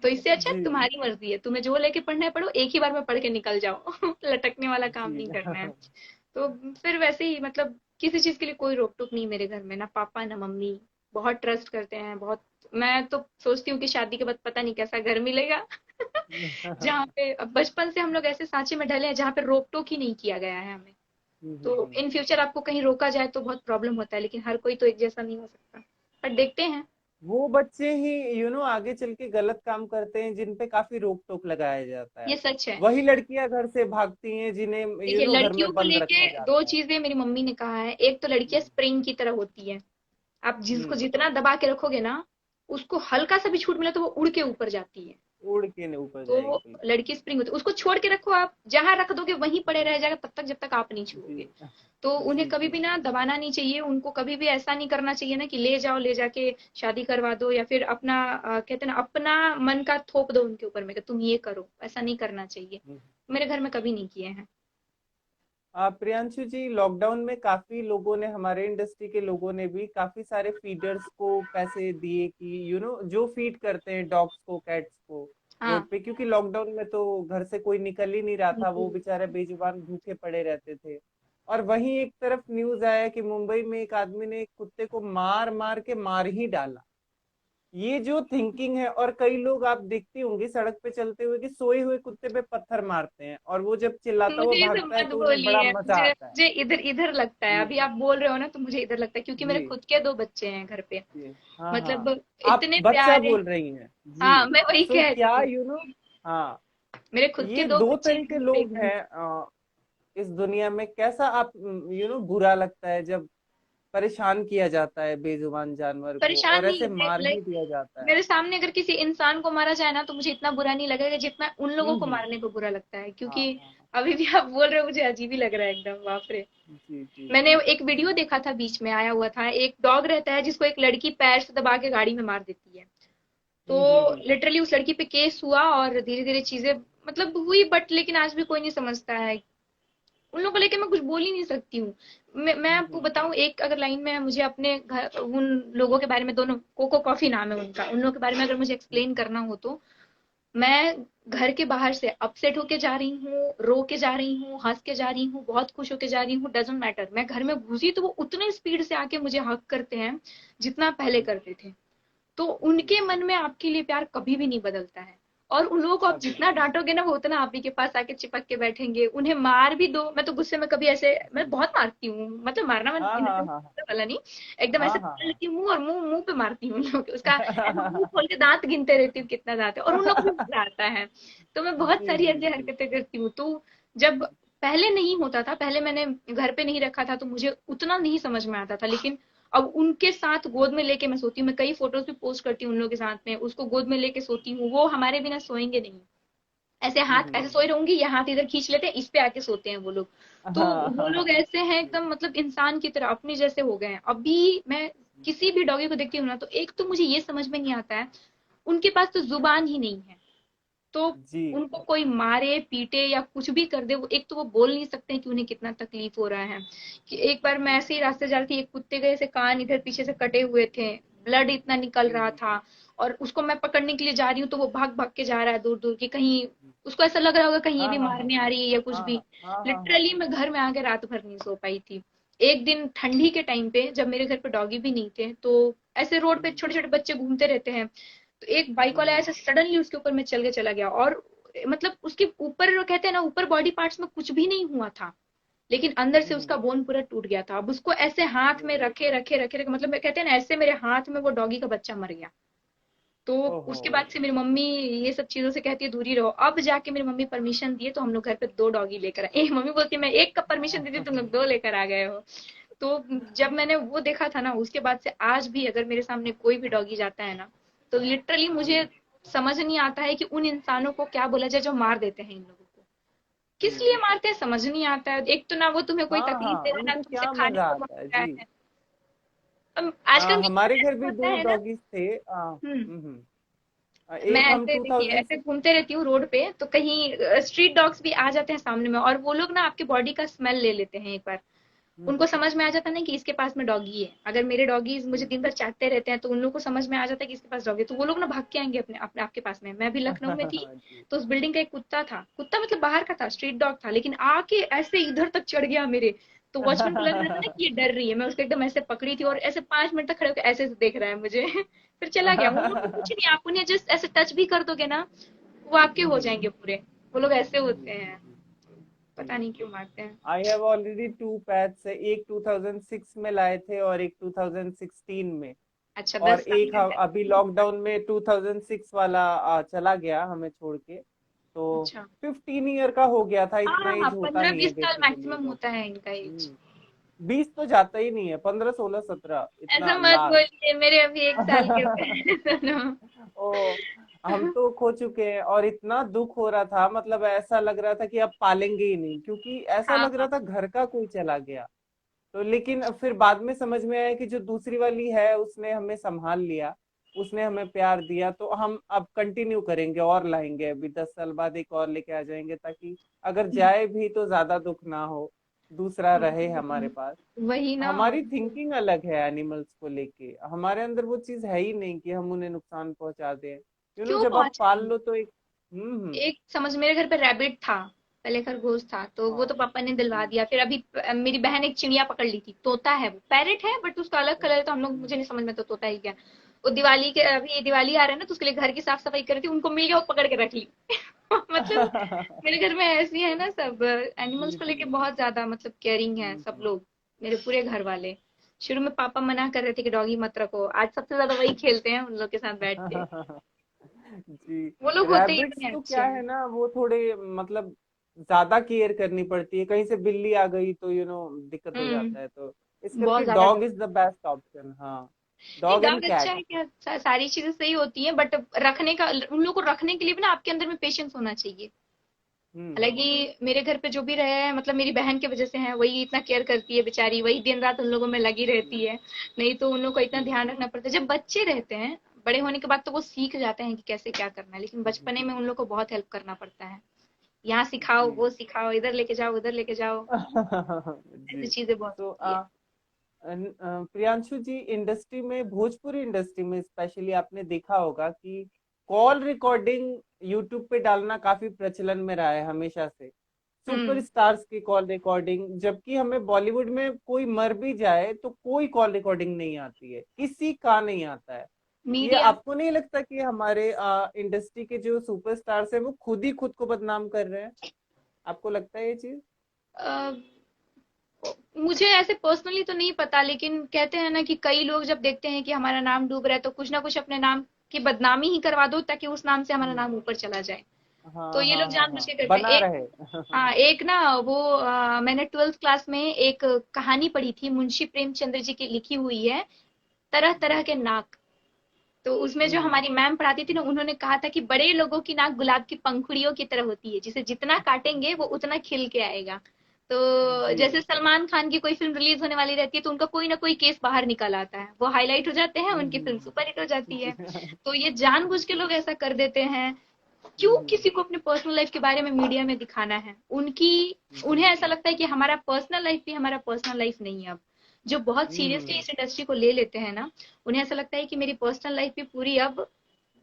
तो इससे अच्छा जी तुम्हारी मर्जी है, तुम्हें जो लेके पढ़ना है पढ़ो, एक ही बार में पढ़ के निकल जाओ। लटकने वाला काम जी। नहीं करना है। तो फिर वैसे ही मतलब किसी चीज के लिए कोई रोक टोक नहीं मेरे घर में, ना पापा ना मम्मी। बहुत ट्रस्ट करते हैं, बहुत। मैं तो सोचती हूँ कि शादी के बाद पता नहीं कैसा घर मिलेगा। जहाँ पे अब बचपन से हम लोग ऐसे सांचे में ढले हैं जहाँ पे रोक टोक ही नहीं किया गया है हमें। तो इन फ्यूचर आपको कहीं रोका जाए तो बहुत प्रॉब्लम होता है, लेकिन हर कोई तो एक जैसा नहीं हो सकता। पर देखते हैं। वो बच्चे ही आगे चल के गलत काम करते हैं जिन पे काफी रोक टोक लगाया जाता है। ये सच है। वही लड़कियां घर से भागती हैं जिन्हें देखिए, घर लड़कियों में को बंद लेके रखा दो जाता है। चीजें मेरी मम्मी ने कहा है। एक तो लड़कियां हम्म। स्प्रिंग की तरह होती है। आप जिसको हम्म। जितना दबा के रखोगे ना, उसको हल्का सा भी छूट मिला तो वो उड़ के ऊपर जाती है। उड़ के ने ऊपर जाएगी तो बिल्कुल। लड़की स्प्रिंग होती है, उसको छोड़ के रखो, आप जहां रख दोगे वहीं पड़े रह जाएगा तब तक जब तक आप नहीं जी छुओगे। तो उन्हें जी कभी जी भी ना जी। दबाना नहीं चाहिए, उनको कभी भी ऐसा नहीं करना चाहिए ना कि ले जाओ ले जाके शादी करवा दो, या फिर अपना कहते हैं ना, अपना मन का थोप दो उनके ऊपर में कि तुम ये करो, ऐसा नहीं करना चाहिए। हम्म। मेरे घर में कभी नहीं किए हैं। प्रियांशु जी, लॉकडाउन में काफी लोगों ने, हमारे इंडस्ट्री के लोगों ने भी काफी सारे फीडर्स को पैसे दिए कि जो फीड करते हैं डॉग्स को, कैट्स को हाँ। रोड पे, क्योंकि लॉकडाउन में तो घर से कोई निकल ही नहीं रहा था, वो बिल्कुल। बेचारे बेजुबान भूखे पड़े रहते थे। और वहीं एक तरफ न्यूज आया कि मुंबई में एक आदमी ने एक कुत्ते को मार मार के मार ही डाला। ये जो थिंकिंग है, और कई लोग आप देखती होंगी सड़क पे चलते हुए कि सोए हुए कुत्ते पे पत्थर मारते हैं, और वो जब चिल्लाता हुआ मुझे ये सब भागता है मत तो उन्हें बड़ा बोलिए, मजा मुझे आता है। मुझे इधर इधर लगता है, जी अभी आप बोल रहे हो ना तो मुझे इधर लगता है, क्योंकि मेरे जी खुद के 2 बच्चे हैं घर पे। जी। हाँ हाँ। मतलब आप इतने बच्चा प्यारे। बोल रही हैं जी। हाँ, मैं वही सो कह रही क्या हूँ। हाँ, मेरे खुद के ये 2 दो बच्चे तरह हैं के घर पे लोग एकदम। हैं इस दुनिया में। कैसा आप बुरा लगता है जब परेशान किया जाता है बेजुबान जानवर को परेशान और ऐसे नहीं, मार लाइक ही दिया जाता है। मेरे सामने अगर किसी इंसान को मारा जाए ना तो मुझे इतना बुरा नहीं लगेगा जितना उन लोगों को हम्म। मारने को बुरा लगता है, हाँ क्योंकि हाँ हाँ। अभी भी आप बोल रहे हो मुझे अजीब ही लग रहा है एकदम, बाप रे। जी जी मैंने जी। एक वीडियो देखा था, बीच में आया हुआ था, एक डॉग रहता है जिसको एक लड़की पैर से दबा के गाड़ी में मार देती है। तो हम्म। लिटरली उस लड़की पे केस हुआ और धीरे धीरे चीजें मतलब हुई, बट लेकिन आज भी कोई नहीं समझता है। उन लोगों को लेके मैं कुछ बोल ही नहीं सकती हूँ। मैं आपको हम्म। बताऊं, एक अगर लाइन में मुझे अपने घर उन लोगों के बारे में, दोनों कोको कॉफी नाम है उनका, उन लोगों के बारे में अगर मुझे एक्सप्लेन हम्म। करना हो तो मैं घर के बाहर से अपसेट होके जा रही हूँ, रो के जा रही हूँ, हंस के जा रही हूँ, बहुत खुश होके जा रही हूँ, डजेंट मैटर, मैं घर में घुसी तो वो उतने स्पीड से आके मुझे हक करते हैं जितना पहले करते थे। तो जी उनके मन में आपके लिए प्यार कभी भी नहीं बदलता है। और उन लोगों को आप कभी जितना नहीं। डांटोगे ना वो उतना आप ही के पास आके चिपक के बैठेंगे। उन्हें मार भी दो, मैं तो गुस्से में कभी ऐसे, मैं बहुत मारती हूँ, मतलब मारना मैं हाँ इन हाँ हाँ वाला नहीं, एकदम हाँ ऐसे हाँ पकड़ हाँ लेती हूँ मुंह, और मुंह मुंह पे मारती हूँ उन लोग उसका, ऐसे मुंह हाँ। खोल के दांत गिनते रहती हूँ कितना दांत है, और उन लोग को भी मजा आता है। तो मैं बहुत जी सारी जी ऐसी जी। हरकतें करती हूँ। तो जब पहले नहीं होता था, पहले मैंने घर पे नहीं रखा था तो मुझे उतना नहीं समझ में आता था, लेकिन अब उनके साथ गोद में लेके मैं सोती हूँ, मैं कई फोटोज भी पोस्ट करती हूँ उन लोगों के साथ में, उसको गोद में लेके सोती हूँ, वो हमारे बिना सोएंगे नहीं। ऐसे हाथ ऐसे हम्म। सोए रहूंगी, या हाथ इधर खींच लेते हैं, इस पे आके सोते हैं वो लोग। तो हाँ वो हाँ लोग हाँ। ऐसे हैं एकदम, मतलब इंसान की तरह अपने जैसे हो गए हैं। अभी मैं किसी भी डॉगी को देखती हूँ ना तो एक तो मुझे ये समझ में नहीं आता है, उनके पास तो जुबान ही नहीं है। तो जी उनको कोई मारे पीटे या कुछ भी कर दे, वो एक तो वो बोल नहीं सकते हैं कि उन्हें कितना तकलीफ हो रहा है। कि एक बार मैं ऐसे ही रास्ते जा रही थी, एक कुत्ते के ऐसे कान इधर पीछे से कटे हुए थे, ब्लड इतना निकल रहा हम्म। था, और उसको मैं पकड़ने के लिए जा रही हूँ तो वो भाग भाग के जा रहा है दूर दूर, कि कहीं उसको ऐसा लग रहा होगा कहीं ये हाँ भी हाँ हाँ मारने आ रही है या कुछ हाँ भी। हाँ हाँ हाँ लिटरली हाँ। मैं घर में आके रात भर नहीं सो पाई थी। एक दिन ठंडी के टाइम पे जब मेरे घर पे डॉगी भी नहीं थे, तो ऐसे रोड पे हम्म। छोटे छोटे बच्चे घूमते रहते हैं, तो एक बाइक वाला हम्म। ऐसे सडनली उसके ऊपर में चल के चला गया, और मतलब उसके ऊपर कहते हैं ना, ऊपर बॉडी पार्ट्स में कुछ भी नहीं हुआ था, लेकिन अंदर से उसका हम्म। बोन पूरा टूट गया था। अब उसको ऐसे हाथ में रखे रखे रखे रखे, मतलब कहते हैं ना, ऐसे मेरे हाथ में वो डॉगी का बच्चा मर गया। तो ओहो। उसके बाद से मेरी मम्मी ये सब चीजों से कहती है दूरी रहो। अब जाके मेरी मम्मी परमिशन दिए तो हम लोग घर पे 2 डॉगी लेकर आए। एक मम्मी बोलती है मैं एक का परमिशन दी थी, तुम लोग 2 लेकर आ गए हो। तो जब मैंने वो देखा था ना, उसके बाद से आज भी अगर मेरे सामने कोई भी डॉगी जाता है ना, तो लिटरली जी मुझे समझ नहीं आता है कि उन इंसानों को क्या बोला जाए जो मार देते हैं इन लोगों को। किस जी। लिए मारते हैं समझ नहीं आता है। एक तो ना वो तुम्हें कोई हाँ तकलीफ हाँ, दे रहा है, ना उनको तुमसे क्या खाने मजा को आता है मांग रहा जी। है। आजकल हमारे घर नहीं भी होता दो है ना। डॉगीज थे। हम्म। मैं एक हम ऐसे देखिए, 2006। ऐसे घूमते रहती हूँ रोड पे, तो कहीं स्ट्रीट डॉग्स भी आ जाते हैं सामने में, और वो लोग ना आपकी बॉडी का स्मेल ले लेते हैं एक बार। उनको समझ में आ जाता है ना कि इसके पास में डॉगी है। अगर मेरे डॉगीज मुझे दिन भर चाटते रहते हैं तो उन लोगों को समझ में आ जाता है कि इसके पास डॉगी है, तो वो लोग ना भाग के आएंगे अपने अपने आपके पास में। मैं भी लखनऊ में थी, जी। तो उस बिल्डिंग का एक कुत्ता था, कुत्ता मतलब बाहर का था, स्ट्रीट डॉग था, लेकिन आके ऐसे इधर तक चढ़ गया मेरे। तो वॉचमैन को लग रहा था ना कि ये डर रही है, मैं उसको एकदम ऐसे पकड़ी थी, और ऐसे 5 मिनट तक खड़े होकर ऐसे देख रहा है मुझे। फिर चला गया। वो लोग को कुछ नहीं, आप उन्हें जस्ट ऐसे टच भी कर दोगे ना, वो आपके हो जाएंगे पूरे। वो लोग ऐसे होते हैं, पता नहीं क्यों मारते हैं। I have already two pets. एक 2006 में लाए थे और एक 2016 में। अच्छा, और 10 साल एक का गैप। अभी लॉकडाउन में 2006 वाला चला गया हमें छोड़ के। तो अच्छा। 15 ईयर का हो गया था। इतना हाँ हाँ, एज होता पंद्रह नहीं है बीस साल बेसिकली मैक्सिमम डॉग। होता है इनका एज। 20 तो जाता ही नहीं है, 15 16 17 ऐसा इतना मत लास्ट। बोलिए, मेरे अभी 1 साल के हुए हैं दोनों। ओ, हम तो खो चुके हैं और इतना दुख हो रहा था, मतलब ऐसा लग रहा था कि अब पालेंगे ही नहीं, क्योंकि ऐसा हाँ लग रहा हाँ। था घर का कोई चला गया। तो लेकिन फिर बाद में समझ में आया कि जो दूसरी वाली है उसने हमें संभाल लिया, उसने हमें प्यार दिया, तो हम अब कंटिन्यू करेंगे और लाएंगे। अभी 10 साल बाद एक और लेके आ जाएंगे, ताकि अगर जाए भी तो ज्यादा दुख ना हो, दूसरा रहे हमारे पास। वही ना। हमारी थिंकिंग अलग है एनिमल्स को लेके, हमारे अंदर वो चीज है ही नहीं कि हम उन्हें नुकसान पहुंचा दें। क्यों जब आप पाल पहुंचाएंगे। लो तो एक। हम्म। एक समझ, मेरे घर पे रैबिट था, पहले खरगोश था, तो वो हाँ। तो पापा ने दिलवा हम्म, दिया। फिर अभी मेरी बहन एक चिड़िया पकड़ ली थी, तोता है, वो पैरेट है बट उसका अलग कलर है, तो हम लोग, मुझे नहीं समझ में, तो तोता ही क्या। वो दिवाली के, अभी दिवाली आ रहा है ना, तो उसके लिए घर की साफ सफाई कर रही थी, उनको मिल गया, वो पकड़ के रख ली। मतलब मेरे घर में ऐसी है ना, सब एनिमल्स जी को जी। लेके बहुत ज्यादा मतलब केयरिंग है सब हम्म। लोग, मेरे पूरे घर वाले। शुरू में पापा मना कर रहे थे कि डॉगी मत रखो, आज सबसे ज्यादा वही खेलते हैं उन लोग के साथ बैठ के। जी। वो लोग होते ही रैबिट्स इतने तो अच्छे क्या हैं। है ना, वो थोड़े मतलब ज्यादा केयर करनी पड़ती है, कहीं से बिल्ली आ गई तो दिक्कत हो जाता है, तो इस बहुत करके ज्यादा डर। Dog is the best option. हाँ, नहीं, डॉग एंड डॉग अच्छा कैट। है क्या, सारी चीजें सही होती हैं, बट रखने का, उन लोग को रखने के लिए भी ना आपके अंदर में पेशेंस होना चाहिए। हम्म। हालांकि मेरे घर पे जो भी रहे हैं, मतलब मेरी बहन की वजह से है, वही इतना केयर करती है बेचारी, वही दिन रात उन लोगों में लगी रहती है। नहीं तो उन लोगों को इतना जी ध्यान रखना पड़ता है, जब बच्चे रहते हैं। बड़े होने के बाद तो वो सीख जाते हैं कि कैसे क्या करना है, लेकिन बचपने में उन लोग को बहुत हेल्प करना पड़ता है। यहाँ सिखाओ, जी। वो सिखाओ, इधर लेके जाओ, उधर लेके जाओ, ऐसी जी। चीजें बहुत तो होती है। प्रियांशु जी, इंडस्ट्री में, भोजपुरी इंडस्ट्री में स्पेशली आपने देखा होगा कि कॉल रिकॉर्डिंग यूट्यूब पे डालना काफी प्रचलन में रहा है हमेशा से। हम्म। सुपरस्टार्स की कॉल रिकॉर्डिंग, जबकि हमें बॉलीवुड में कोई मर भी जाए तो कोई कॉल रिकॉर्डिंग नहीं आती है, किसी का नहीं आता है। ये मीडिया। आपको नहीं लगता कि हमारे इंडस्ट्री के जो सुपरस्टार्स हैं वो खुद ही खुद को बदनाम कर रहे हैं? आपको लगता है ये चीज? मुझे ऐसे पर्सनली तो नहीं पता, लेकिन कहते हैं ना कि कई लोग जब देखते हैं कि हमारा नाम डूब रहा है, तो कुछ ना कुछ अपने नाम की बदनामी ही करवा दो, ताकि उस नाम से हमारा हम्म। नाम ऊपर चला जाए। तो हाँ ये हाँ लोग हाँ जानबूझ हाँ, के करते हैं। बना एक, रहे। हाँ, एक ना वो मैंने 12th क्लास में एक कहानी पढ़ी थी, मुंशी प्रेमचंद्र जी की लिखी हुई है, तरह तरह के नाक। तो उसमें जो हम्म। हमारी मैम पढ़ाती थी ना, उन्होंने कहा था कि बड़े लोगों की नाक गुलाब की पंखुड़ियों की तरह होती है, जिसे जितना काटेंगे वो उतना खिल के आएगा। तो जी। जैसे सलमान खान की कोई फिल्म रिलीज होने वाली रहती है, तो उनका कोई ना कोई केस बाहर निकल आता है, वो हाईलाइट हो जाते हैं, उनकी फिल्म सुपर हिट हो जाती है। हम्म। तो ये जानबूझ के लोग ऐसा कर देते हैं। क्यों हम्म, किसी को अपने पर्सनल लाइफ के बारे में मीडिया में दिखाना है, उनकी, जी उन्हें ऐसा जी। लगता है कि हमारा पर्सनल लाइफ भी हमारा पर्सनल लाइफ नहीं है अब। जो बहुत सीरियसली हम्म। इस इंडस्ट्री को ले लेते हैं ना, उन्हें ऐसा लगता है कि मेरी पर्सनल लाइफ भी पूरी अब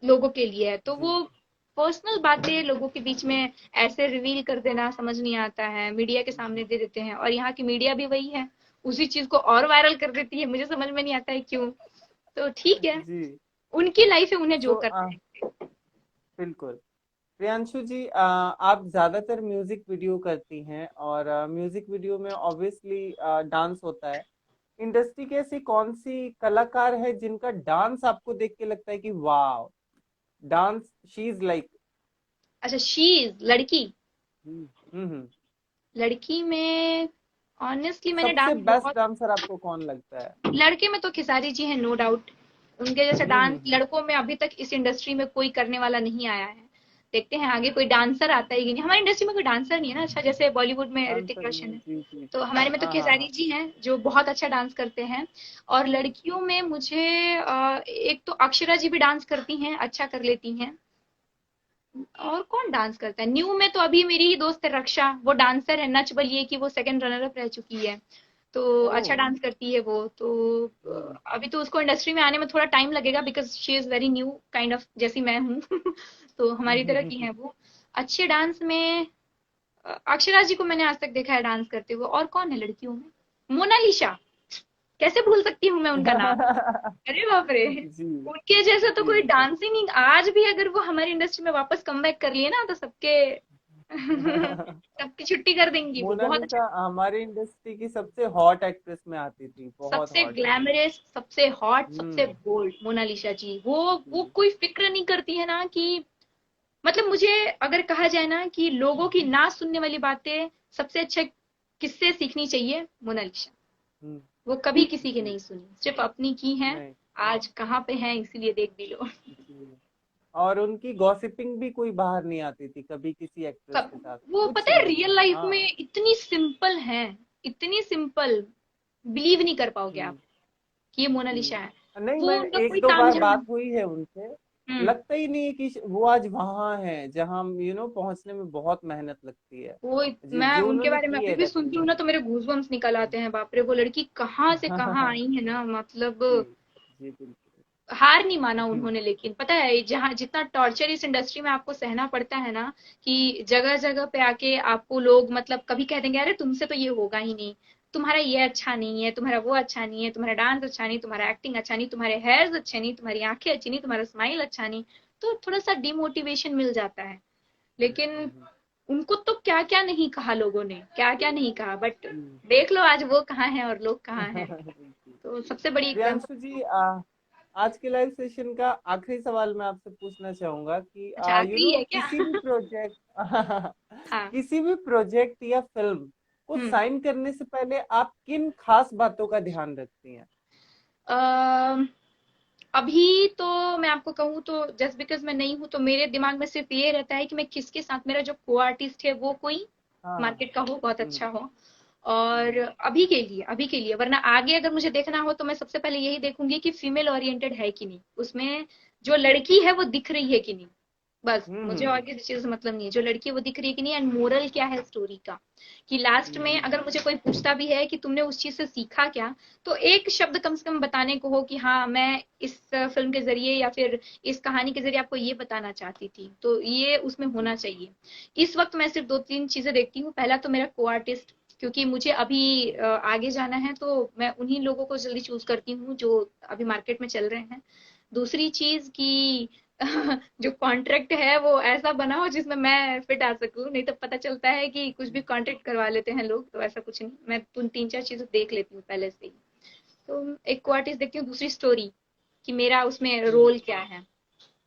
लोगों के लिए है, तो जी। वो पर्सनल बातें लोगों के बीच में ऐसे रिवील कर देना समझ नहीं आता है, मीडिया के सामने दे देते हैं, और यहाँ की मीडिया भी वही है, उसी चीज को और वायरल कर देती है, मुझे समझ में नहीं आता है क्यों। तो ठीक है, जी। उनकी लाइफ है, उन्हें जो सो करना है। बिल्कुल। प्रियांशु जी, आप ज्यादातर म्यूजिक वीडियो करती हैं, और म्यूजिक वीडियो में ऑब्वियसली डांस होता है। इंडस्ट्री के ऐसी कौन सी कलाकार है जिनका डांस आपको देख के लगता है कि वाह, डांस, शी इज लाइक? अच्छा, शीज लड़की। हम्म। हम्म। लड़की में ऑनेस्टली मैंने सबसे डांस बेस्ट बहुत, डांसर आपको कौन लगता है? लड़के में तो खेसारी जी हैं, नो डाउट। उनके जैसा डांस हम्म। लड़कों में अभी तक इस इंडस्ट्री में कोई करने वाला नहीं आया है। देखते हैं आगे कोई डांसर आता है कि नहीं, हमारी इंडस्ट्री में कोई डांसर नहीं है ना, अच्छा जैसे बॉलीवुड में ऋतिक डांसर नहीं रोशन है, है। जी जी। तो हमारे में तो हाँ हाँ खेसारी हाँ। जी हैं जो बहुत अच्छा डांस करते हैं। और लड़कियों में मुझे एक तो अक्षरा जी भी डांस करती हैं, अच्छा कर लेती हैं। और कौन डांस करता है न्यू में, तो अभी मेरी ही दोस्त है रक्षा, वो डांसर है, नच बलिए की वो सेकंड रनर अप रह चुकी है। तो ओ। अच्छा डांस करती है वो तो। हम्म। अभी तो उसको इंडस्ट्री में आने में थोड़ा टाइम लगेगा, because she is very new kind of, जैसी मैं हूँ। तो हमारी तरह की है वो। अच्छे डांस में अक्षरा जी को मैंने आज तक देखा है डांस करते हुए, और कौन है लड़कियों में, मोनालिशा, कैसे भूल सकती हूँ मैं उनका नाम। अरे बाप रे, जी उनके जैसा तो जी। कोई डांस ही नहीं, आज भी अगर वो हमारी इंडस्ट्री में वापस कमबैक कर लिए ना, तो सबके सबकी छुट्टी कर देंगी, वो बहुत अच्छा। मोनालिसा हमारी इंडस्ट्री की सबसे हॉट एक्ट्रेस में आती थी, बहुत सबसे हॉट। ग्लैमरस, सबसे हॉट, सबसे हम्म। बोल्ड मोनालिसा जी, वो जी। कोई फिक्र नहीं करती है ना कि, मतलब मुझे अगर कहा जाए ना कि लोगों की ना सुनने वाली बातें सबसे अच्छा किससे सीखनी चाहिए, मोनालिसा। हम्म। वो कभी किसी की जी। नहीं सुनी, सिर्फ अपनी की हैं। नहीं। आज कहाँ पे हैं इसीलिए देख भी लो। जी। और उनकी गॉसिपिंग भी कोई बाहर नहीं आती थी कभी किसी एक्ट्रेस कब, के साथ, वो कुछ पता है नहीं। रियल लाइफ में हाँ। इतनी सिंपल है, इतनी सिंपल, बिलीव नहीं कर पाओगे आप हम्म। कि ये जी। मोनालिसा है। नहीं, वो मैं उनका एक कोई दो ताम बार झाम। बात हुई है उनसे। हम्म। लगता ही नहीं है कि वो आज वहां है जहां पहुंचने में बहुत मेहनत लगती है। वो जी, मैं जो उनके उन्होंने बारे में की अभी है भी सुनती हूँ ना, तो डेफिनेटली। मेरे गूज़बम्प्स निकल आते हैं, बाप रे वो लड़की कहाँ से कहाँ आई है ना, मतलब जी जी बिल्कुल। हार नहीं माना जी। उन्होंने। लेकिन पता है जहाँ जितना टॉर्चर इस इंडस्ट्री में आपको सहना पड़ता है ना, कि जगह जगह पे आके आपको लोग मतलब कभी कह देंगे अरे तुमसे तो ये होगा ही नहीं, तुम्हारा ये अच्छा नहीं है, तुम्हारा वो अच्छा नहीं है, तुम्हारा डांस अच्छा नहीं, तुम्हारा एक्टिंग अच्छा नहीं, तुम्हारे हेयर्स अच्छे नहीं, तुम्हारी आंखें अच्छी नहीं, तुम्हारा स्माइल अच्छा नहीं। तो थोड़ा सा डिमोटिवेशन मिल जाता है। लेकिन उनको तो क्या क्या नहीं कहा लोगों ने, क्या क्या नहीं कहा, बट जी। देख लो आज वो कहाँ है और लोग कहाँ हैं। जी। तो सबसे बड़ी एग्जाम्पल। प्रियांशु जी, आज के लाइव सेशन का आखिरी सवाल मैं आपसे पूछना चाहूंगा कि अच्छा आखिरी है क्या? किसी भी प्रोजेक्ट हाँ। किसी भी प्रोजेक्ट या फिल्म को हम्म। साइन करने से पहले आप किन खास बातों का ध्यान रखती हैं? अम, अभी तो मैं आपको कहूँ तो जस्ट बिकॉज मैं नहीं हूँ, तो मेरे दिमाग में सिर्फ ये रहता है कि मैं किसके साथ, मेरा जो को आर्टिस्ट है वो कोई हाँ। मार्केट का हो, बहुत हम्म। अच्छा हो। और हम्म। अभी के लिए वरना आगे अगर मुझे देखना हो तो मैं सबसे पहले यही देखूंगी कि फीमेल ओरिएंटेड है कि नहीं उसमें, जो लड़की है वो दिख रही है कि नहीं। बस मुझे और हम्म। किसी चीज से मतलब नहीं है, जो लड़की है वो दिख रही है कि नहीं, एंड मोरल क्या है स्टोरी का। कि लास्ट में जी। अगर मुझे कोई पूछता भी है कि तुमने उस चीज से सीखा क्या, तो एक शब्द कम से कम बताने को हो कि हाँ मैं इस फिल्म के जरिए या फिर इस कहानी के जरिए आपको ये बताना चाहती थी, तो ये उसमें जी। होना चाहिए। इस वक्त मैं सिर्फ दो तीन चीजें देखती हूँ। पहला तो मेरा को आर्टिस्ट, क्योंकि मुझे अभी आगे जाना है तो मैं उन्हीं लोगों को जल्दी चूज करती हूँ जो अभी मार्केट में चल रहे हैं। दूसरी चीज कि जो कॉन्ट्रैक्ट है वो ऐसा बनाओ जिसमें मैं फिट आ सकूं, नहीं तो पता चलता है कि कुछ भी कॉन्ट्रैक्ट करवा लेते हैं लोग, तो ऐसा कुछ नहीं। मैं तुम तीन चार चीजें देख लेती हूँ पहले से ही। तो एक को आर्टिस्ट देखती हूँ, दूसरी स्टोरी कि मेरा उसमें हम्म। रोल क्या है।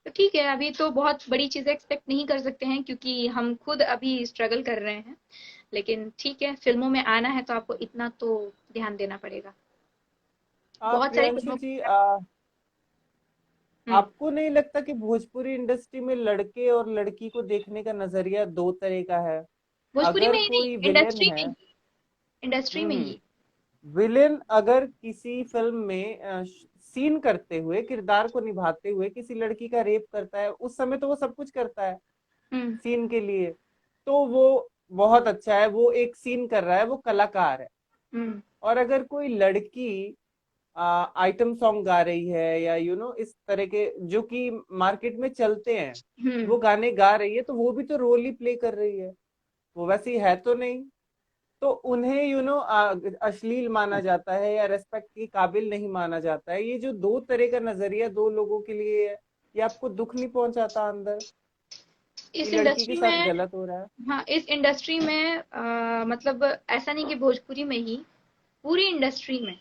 तो ठीक है, अभी तो बहुत बड़ी चीजें एक्सपेक्ट नहीं कर सकते हैं क्योंकि हम खुद अभी स्ट्रगल कर रहे हैं। लेकिन ठीक है, फिल्मों में आना है तो आपको इतना तो ध्यान देना पड़ेगा। बहुत सारी प्रियांशु फिल्मों। जी, हम्म। आपको नहीं लगता कि भोजपुरी इंडस्ट्री में लड़के और लड़की को देखने का नजरिया दो तरह का है? भोजपुरी अगर में ही नहीं, कोई विलेन इंडस्ट्री में है। ही, इंडस्ट्री में ही। विलेन अगर किसी फिल्म में सीन करते हुए, किरदार को निभाते हुए किसी लड़की का रेप करता है, उस समय तो वो सब कुछ करता है हम्म। सीन के लिए, तो वो बहुत अच्छा है, वो एक सीन कर रहा है, वो कलाकार है। हम्म। और अगर कोई लड़की आइटम सॉन्ग गा रही है या इस तरह के जो कि मार्केट में चलते हैं, हम्म। वो गाने गा रही है, तो वो भी तो रोल ही प्ले कर रही है। वो वैसी है तो नहीं। तो उन्हें अश्लील माना जाता है या रेस्पेक्ट के काबिल नहीं माना जाता है। ये जो दो तरह का नजरिया दो लोगों के लिए है, ये आपको दुख नहीं पहुंचाता अंदर कि इस लड़की के इंडस्ट्री साथ में, गलत हो रहा है? हाँ इस इंडस्ट्री में मतलब ऐसा नहीं कि भोजपुरी में ही, पूरी इंडस्ट्री में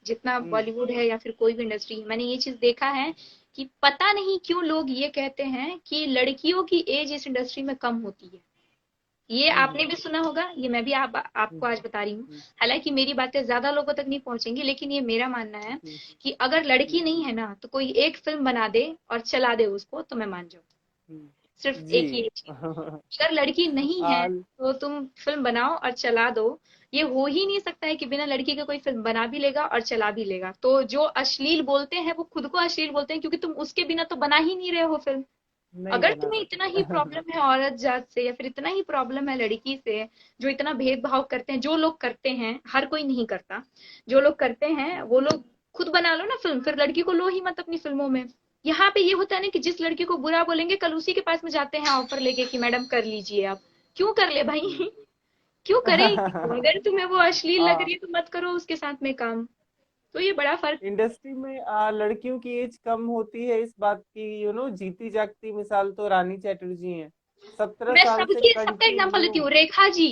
जितना हम्म। बॉलीवुड है या फिर कोई भी इंडस्ट्री है, मैंने ये चीज देखा है कि पता नहीं क्यों लोग ये कहते हैं कि लड़कियों की एज इस इंडस्ट्री में कम होती है। ये हम्म। आपने भी सुना होगा, ये मैं भी हम्म। आपको आज बता रही हूँ। हम्म। हालांकि मेरी बातें ज्यादा लोगों तक नहीं पहुंचेंगी, लेकिन ये मेरा मानना है हम्म। कि अगर लड़की हम्म। नहीं है ना तो कोई एक फिल्म बना दे और चला दे उसको तो मैं मान जाऊँ। सिर्फ जी। एक ही एज, अगर लड़की नहीं है आल। तो तुम फिल्म बनाओ और चला दो। ये हो ही नहीं सकता है कि बिना लड़की के कोई फिल्म बना भी लेगा और चला भी लेगा। तो जो अश्लील बोलते हैं वो खुद को अश्लील बोलते हैं, क्योंकि तुम उसके बिना तो बना ही नहीं रहे हो फिल्म। नहीं अगर बना तुम्हें इतना ही सकते। प्रॉब्लम है औरत जात से या फिर इतना ही प्रॉब्लम है लड़की से, जो इतना भेदभाव करते हैं, जो लोग करते हैं, हर कोई नहीं करता, जो लोग करते हैं वो लोग खुद बना लो ना फिल्म, फिर लड़की को लो ही मत अपनी फिल्मों में। यहाँ पे ये होता है ना कि जिस लड़की को बुरा बोलेंगे कल उसी के पास में जाते हैं ऑफर लेके कि मैडम कर लीजिए आप। क्यों कर ले भाई? क्यों करे? अगर तुम्हें वो अश्लील लग आ, रही है तो मत करो उसके साथ में काम। तो ये बड़ा फर्क। इंडस्ट्री में लड़कियों की एज कम होती है, इस बात की जीती जागती मिसाल तो रानी चैटर्जी हैं। 17 मैं साल से सबकी सबका एग्जांपल कंटिन्यू। लेती हूँ, रेखा जी।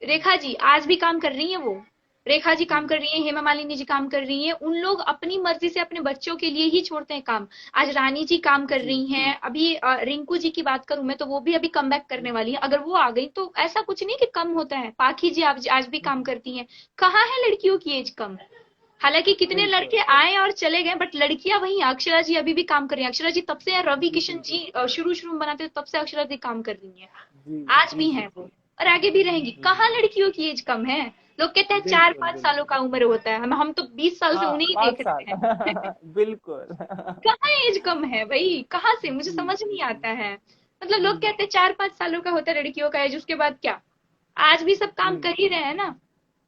रेखा जी आज भी काम कर रही है वो। रेखा जी काम जी। कर रही है, हेमा मालिनी जी काम कर रही हैं, उन लोग अपनी मर्जी से अपने बच्चों के लिए ही छोड़ते हैं काम। आज रानी जी काम कर जी। रही हैं, अभी रिंकू जी की बात करूं मैं तो वो भी अभी कम बैक करने वाली है, अगर वो आ गई तो ऐसा कुछ नहीं कि कम होता है। पाखी जी आज भी काम करती हैं। कहाँ है लड़कियों की एज कम? हालांकि कितने बिल्कुल। लड़के आए और चले गए, बट लड़कियां वही हैं। अक्षरा जी अभी भी काम कर रही हैं, अक्षरा जी तब से, रवि जी। किशन जी शुरू शुरू में बनाते थे तब से अक्षरा जी काम कर रही हैं। जी। आज जी। भी जी। हैं वो और आगे भी रहेंगी। जी। कहाँ लड़कियों की एज कम है? लोग कहते हैं चार बिल्कुल पांच सालों बिल्कुल। का उम्र होता है, हम तो 20 साल से हाँ, उन्हें ही देख 5 साल। रहे हैं। बिल्कुल। कहाँ एज कम है भाई? कहाँ से? मुझे जी। समझ नहीं आता है। मतलब लोग हम्म। कहते हैं 4-5 सालों का होता है लड़कियों का एज, उसके बाद क्या? आज भी सब काम हम्म। कर ही रहे हैं ना।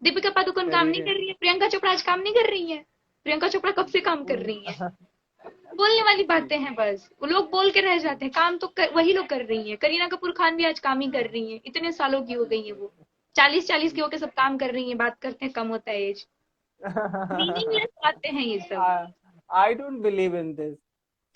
दीपिका पादुकोण कर काम ही नहीं रहे कर हैं। रही है, प्रियंका चोपड़ा आज काम नहीं कर रही है। प्रियंका चोपड़ा कब से काम कर रही है? हम्म। बोलने वाली जी। बातें हैं बस, वो लोग बोल के रह जाते हैं, काम तो वही लोग कर रही हैं। करीना कपूर खान भी आज काम ही कर रही हैं, इतने सालों की हो गई है वो, 40-40 की होके सब काम कर रही हैं, बात करते हैं कम होता है एज। मीनिंगलेस बातें हैं ये सब। I don't believe in this.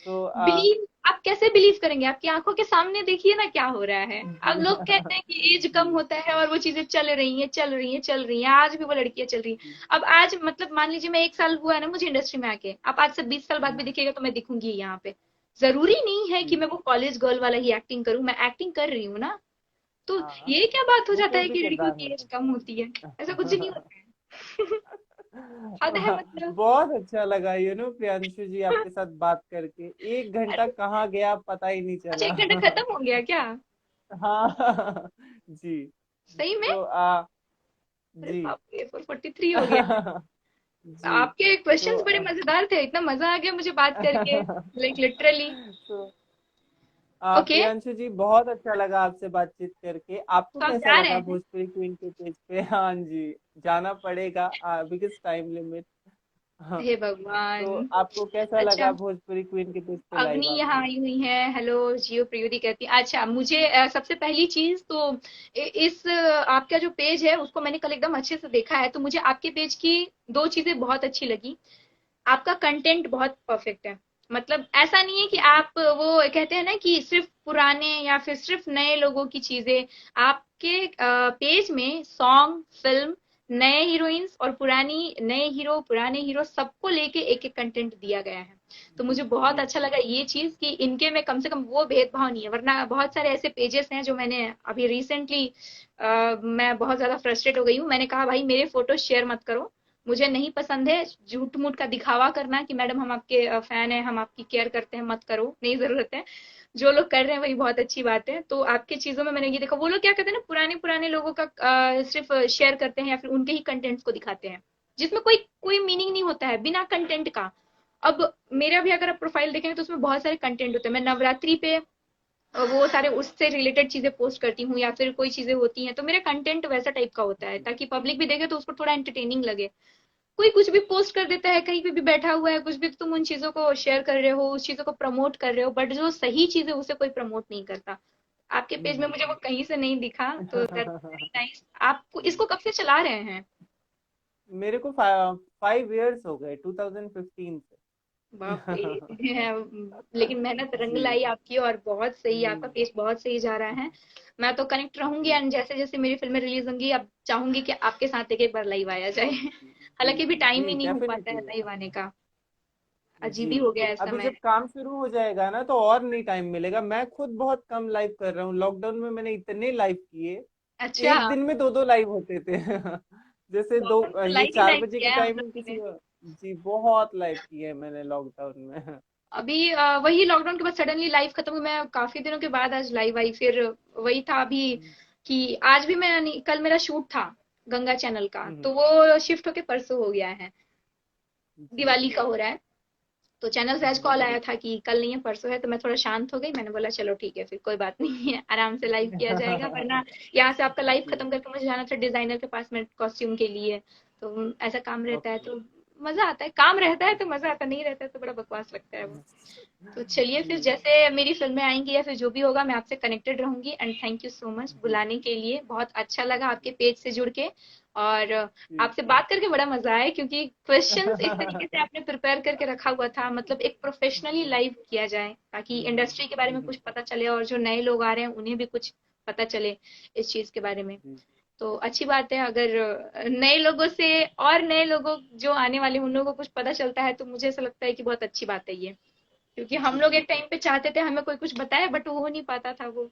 तो बिलीव, आप कैसे बिलीव करेंगे? आपकी आंखों के सामने देखिए ना क्या हो रहा है। अब लोग कहते हैं कि एज कम जी होता है और वो चीजें चल रही हैं, चल रही हैं, चल रही हैं, आज भी वो लड़कियां चल रही हैं। अब आज मतलब मान लीजिए मैं 1 साल हुआ है ना मुझे इंडस्ट्री में आके, आप आज से 20 साल बाद भी दिखेगा तो मैं दिखूंगी यहाँ पे। जरूरी नहीं है कि जी। मैं वो कॉलेज गर्ल वाला ही एक्टिंग करूं, मैं एक्टिंग कर रही हूँ ना। तो हाँ, ये क्या बात हो वो जाता कोई है भी कि लड़कियों किरदार की में एज कम होती है? ऐसा कुछ नहीं होता है। हद है मतलब। बहुत अच्छा लगा प्रियांशु जी आपके साथ बात करके। 1 घंटा अरे, कहाँ गया पता ही नहीं अच्छा, चला। 1 घंटा खत्म हो गया क्या? हाँ जी। सही में? तो अरे जी। बाप रे, 4:43 हो गया। जी। आपके तो क्वेश्चंस बड़े मजेदार थे, इतना मजा आ गया मुझे बात करके, लाइक लिटरली। तो ओके, प्रियांशु जी बहुत अच्छा लगा आपसे बातचीत करके। आपको तो आप कैसा जा रहे लगा हैं? भोजपुरी क्वीन के पेज पे? हाँ जी, जाना पड़ेगा बिकॉज टाइम लिमिट। हाँ, हे भगवान। तो आपको कैसा अच्छा, लगा भोजपुरी क्वीन के पेज पे अग्नि लाइव यहाँ आके? आई हुई है, हेलो जियो प्रियुति कहती है। अच्छा, मुझे सबसे पहली चीज तो इस आपका जो पेज है उसको मैंने कल एकदम अच्छे से देखा है, तो मुझे आपके पेज की दो चीजें बहुत अच्छी लगी। आपका कंटेंट बहुत परफेक्ट है। मतलब ऐसा नहीं है कि आप वो कहते हैं ना कि सिर्फ पुराने या फिर सिर्फ नए लोगों की चीजें। आपके पेज में सॉन्ग, फिल्म, नए हीरोइंस और पुरानी, नए हीरो, पुराने हीरो, सबको लेके एक एक कंटेंट दिया गया है। तो जी मुझे बहुत जी अच्छा लगा ये चीज कि इनके में कम से कम वो भेदभाव नहीं है, वरना बहुत सारे ऐसे पेजेस हैं जो मैंने अभी रिसेंटली, मैं बहुत ज्यादा फ्रस्ट्रेट हो गई हूँ, मैंने कहा भाई मेरे फोटो शेयर मत करो, मुझे नहीं पसंद है झूठ मूठ का दिखावा करना कि मैडम हम आपके फैन है, हम आपकी केयर करते हैं, मत करो, नहीं जरूरत है। जो लोग कर रहे हैं वही बहुत अच्छी बात है। तो आपकी चीजों में मैंने ये देखा, वो लोग क्या करते हैं ना, पुराने पुराने लोगों का सिर्फ शेयर करते हैं या फिर उनके ही कंटेंट्स को दिखाते हैं, जिसमें कोई कोई मीनिंग नहीं होता है बिना कंटेंट का। अब मेरा भी अगर आप प्रोफाइल देखेंगे तो उसमें बहुत सारे कंटेंट होते हैं। मैं नवरात्रि पे वो सारे उससे रिलेटेड चीजें पोस्ट करती हूँ, या फिर कोई चीजें होती हैं तो मेरा कंटेंट वैसा टाइप का होता है ताकि पब्लिक भी देखे तो उसको थोड़ा एंटरटेनिंग लगे। कोई कुछ भी पोस्ट कर देता है, कहीं पे भी बैठा हुआ है कुछ भी, तुम उन चीजों को शेयर कर रहे हो, उस चीजों को प्रमोट कर रहे हो, बट जो सही चीज है उसे कोई प्रमोट नहीं करता। आपके पेज में मुझे वो कहीं से नहीं दिखा, तो दैट्स वेरी नाइस। आप इसको कब से चला रहे हैं? मेरे को 5 इयर्स हो गए, 2015 से। बाप रे। लेकिन मेहनत रंग जी लाई आपकी, और बहुत सही, आपका जी पेज बहुत सही जा रहा है। मैं तो कनेक्ट रहूंगी, जी एंड जैसे जैसे मेरी फिल्में रिलीज होंगी अब चाहूंगी कि आपके साथ एक एक बार लाइव आया जाए। जी हालांकि भी टाइम ही जी नहीं हो पाता है डेफिनेटली। लाइव आने का। अजीब जी, ही हो गया है अभी समय। जब काम शुरू हो जाएगा ना तो और नहीं टाइम मिलेगा। मैं खुद बहुत कम लाइव कर रहा हूँ। लॉकडाउन में मैंने इतने लाइव किए, अच्छा, एक दिन में दो दो लाइव होते थे। जैसे दो लॉकडाउन में तो ये लाइव ही 4 लाइव बजे के किया है हम टाइम में लोग किसी ने। को। जी बहुत लाइव किए हैं मैंने लॉकडाउन में। अभी वही लॉकडाउन के बाद सडनली लाइव खत्म हुई, मैं काफी दिनों के बाद आज लाइव आई फिर। वही था अभी कि आज भी मैं कल मेरा शूट था गंगा चैनल का, हम्म, तो वो शिफ्ट होके परसों हो गया है, जी दिवाली का हो रहा है। तो चैनल से आज जी कॉल आया था कि कल नहीं है परसों है, तो मैं थोड़ा शांत हो गई, मैंने बोला चलो ठीक है फिर कोई बात नहीं है, आराम से लाइव किया जाएगा, वरना यहाँ से आपका लाइव जी खत्म करके मुझे जाना था डिजाइनर के पास में कॉस्ट्यूम के लिए। तो ऐसा काम रहता है ओके। तो मजा आता है, काम रहता है तो मजा आता, नहीं रहता है तो बड़ा बकवास लगता है वो। तो चलिए फिर जी जैसे मेरी फिल्में आएंगी या फिर जो भी होगा मैं आपसे कनेक्टेड रहूंगी, and thank you so much ji बुलाने के लिए, बहुत अच्छा लगा आपके पेज से जुड़ के। और जी आपसे बात करके बड़ा मजा आया क्योंकि क्वेश्चंस इस तरीके से आपने प्रिपेयर करके रखा हुआ था, मतलब एक प्रोफेशनली लाइव किया जाए ताकि इंडस्ट्री के बारे में कुछ पता चले और जो नए लोग आ रहे हैं उन्हें भी कुछ पता चले इस चीज के बारे में। जी तो अच्छी बात है अगर नए लोगों से, और नए लोगों जो आने वाले हैं, उन लोगों को कुछ पता चलता है तो मुझे ऐसा लगता है कि बहुत अच्छी बात है ये। क्योंकि हम जी लोग एक टाइम पे चाहते थे हमें कोई कुछ बताए, बट वो हो नहीं पाता था वो।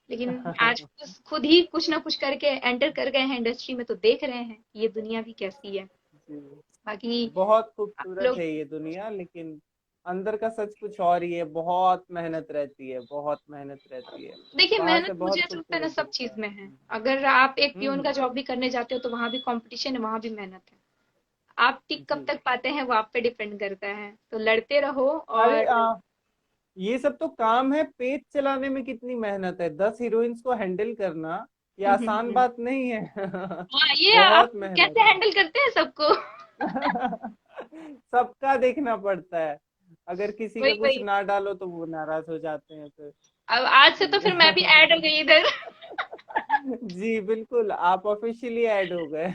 लेकिन आज खुद ही कुछ ना कुछ करके एंटर कर गए हैं इंडस्ट्री में, तो देख रहे हैं कि ये दुनिया भी कैसी है। जी बाकी बहुत आप खूबसूरत लोग, है ये दुनिया, लेकिन अंदर का सच कुछ और ही है। बहुत मेहनत रहती है, बहुत मेहनत रहती है। देखिए बाहर मेहनत से मुझे बहुत ऐसा लगता है ना खूबसूरत सब दिखता चीज है। में है। अगर आप एक पियोन का हम्म। जॉब भी करने जाते हो तो वहां भी कंपटीशन है, वहां भी मेहनत है। आप टिक कब जी तक पाते हैं वो आप पे डिपेंड करता है, तो लड़ते रहो। अरे और ये सब तो काम है। पेज चलाने में कितनी मेहनत है, 10 हीरोइंस को हैंडल करना ये आसान हम्म। बात नहीं है। हाँ, ये आप बहुत मेहनत कैसे हैंडल करते हैं सबको? है। सबका देखना पड़ता है। अगर किसी का वही कुछ वही। ना डालो तो वो नाराज हो जाते हैं फिर। अब आज से तो फिर मैं भी जी। ऐड हो गई इधर। जी बिल्कुल, आप ऑफिशियली ऐड हो गए।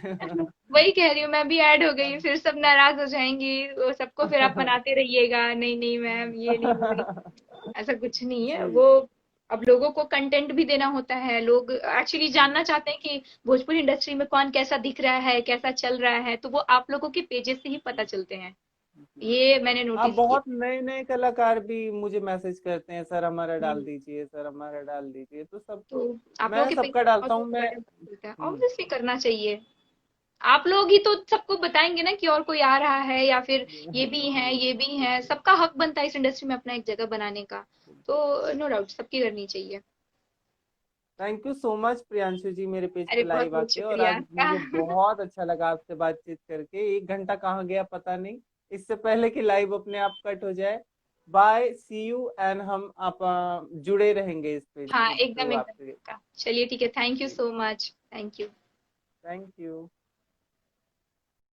वही कह रही हूँ, मैं भी ऐड हो गई, फिर सब नाराज हो जाएंगी, वो सबको फिर आप मनाते रहिएगा, नहीं नहीं मैम ये नहीं हो रही। ऐसा कुछ नहीं है वो। जी। अब लोगों को कंटेंट भी देना होता है, लोग एक्चुअली जानना चाहते हैं कि भोजपुरी इंडस्ट्री में कौन कैसा दिख रहा है, कैसा चल रहा है, तो वो आप लोगों के पेजेस से ही पता चलते हैं। जी। ये मैंने हाँ, नोटिस किया। बहुत नए नए कलाकार भी मुझे मैसेज करते हैं, सर हमारा डाल हम्म। दीजिए, सर हमारा डाल दीजिए, तो सब तो तो आप लोगों मैं के पेज सबका से डालता बहुत हूँ मैं। बड़े पता चलता है, हम्म। ऑब्वियसली करना चाहिए। आप लोग ही तो सबको बताएंगे ना कि और कोई आ रहा है, या फिर ये भी है, ये भी है, सबका हक बनता है इस इंडस्ट्री में अपना एक जगह बनाने का। तो नो डाउट सबकी करनी चाहिए। Thank you so much Priyanshu ji, मेरे पेज अरे पे बहुत लाइव बहुत आके, और शुक्रिया। आज मुझे बहुत अच्छा लगा आपसे बातचीत करके। 1 घंटा कहाँ गया पता नहीं, इससे पहले कि लाइव अपने आप कट हो जाए। बाय, सी यू, एंड हम आप जुड़े रहेंगे इस पेज हाँ के एकदम थ्रू एकदम आपके। पक्का। चलिए ठीक है, thank you ji, so much, thank you. Thank you.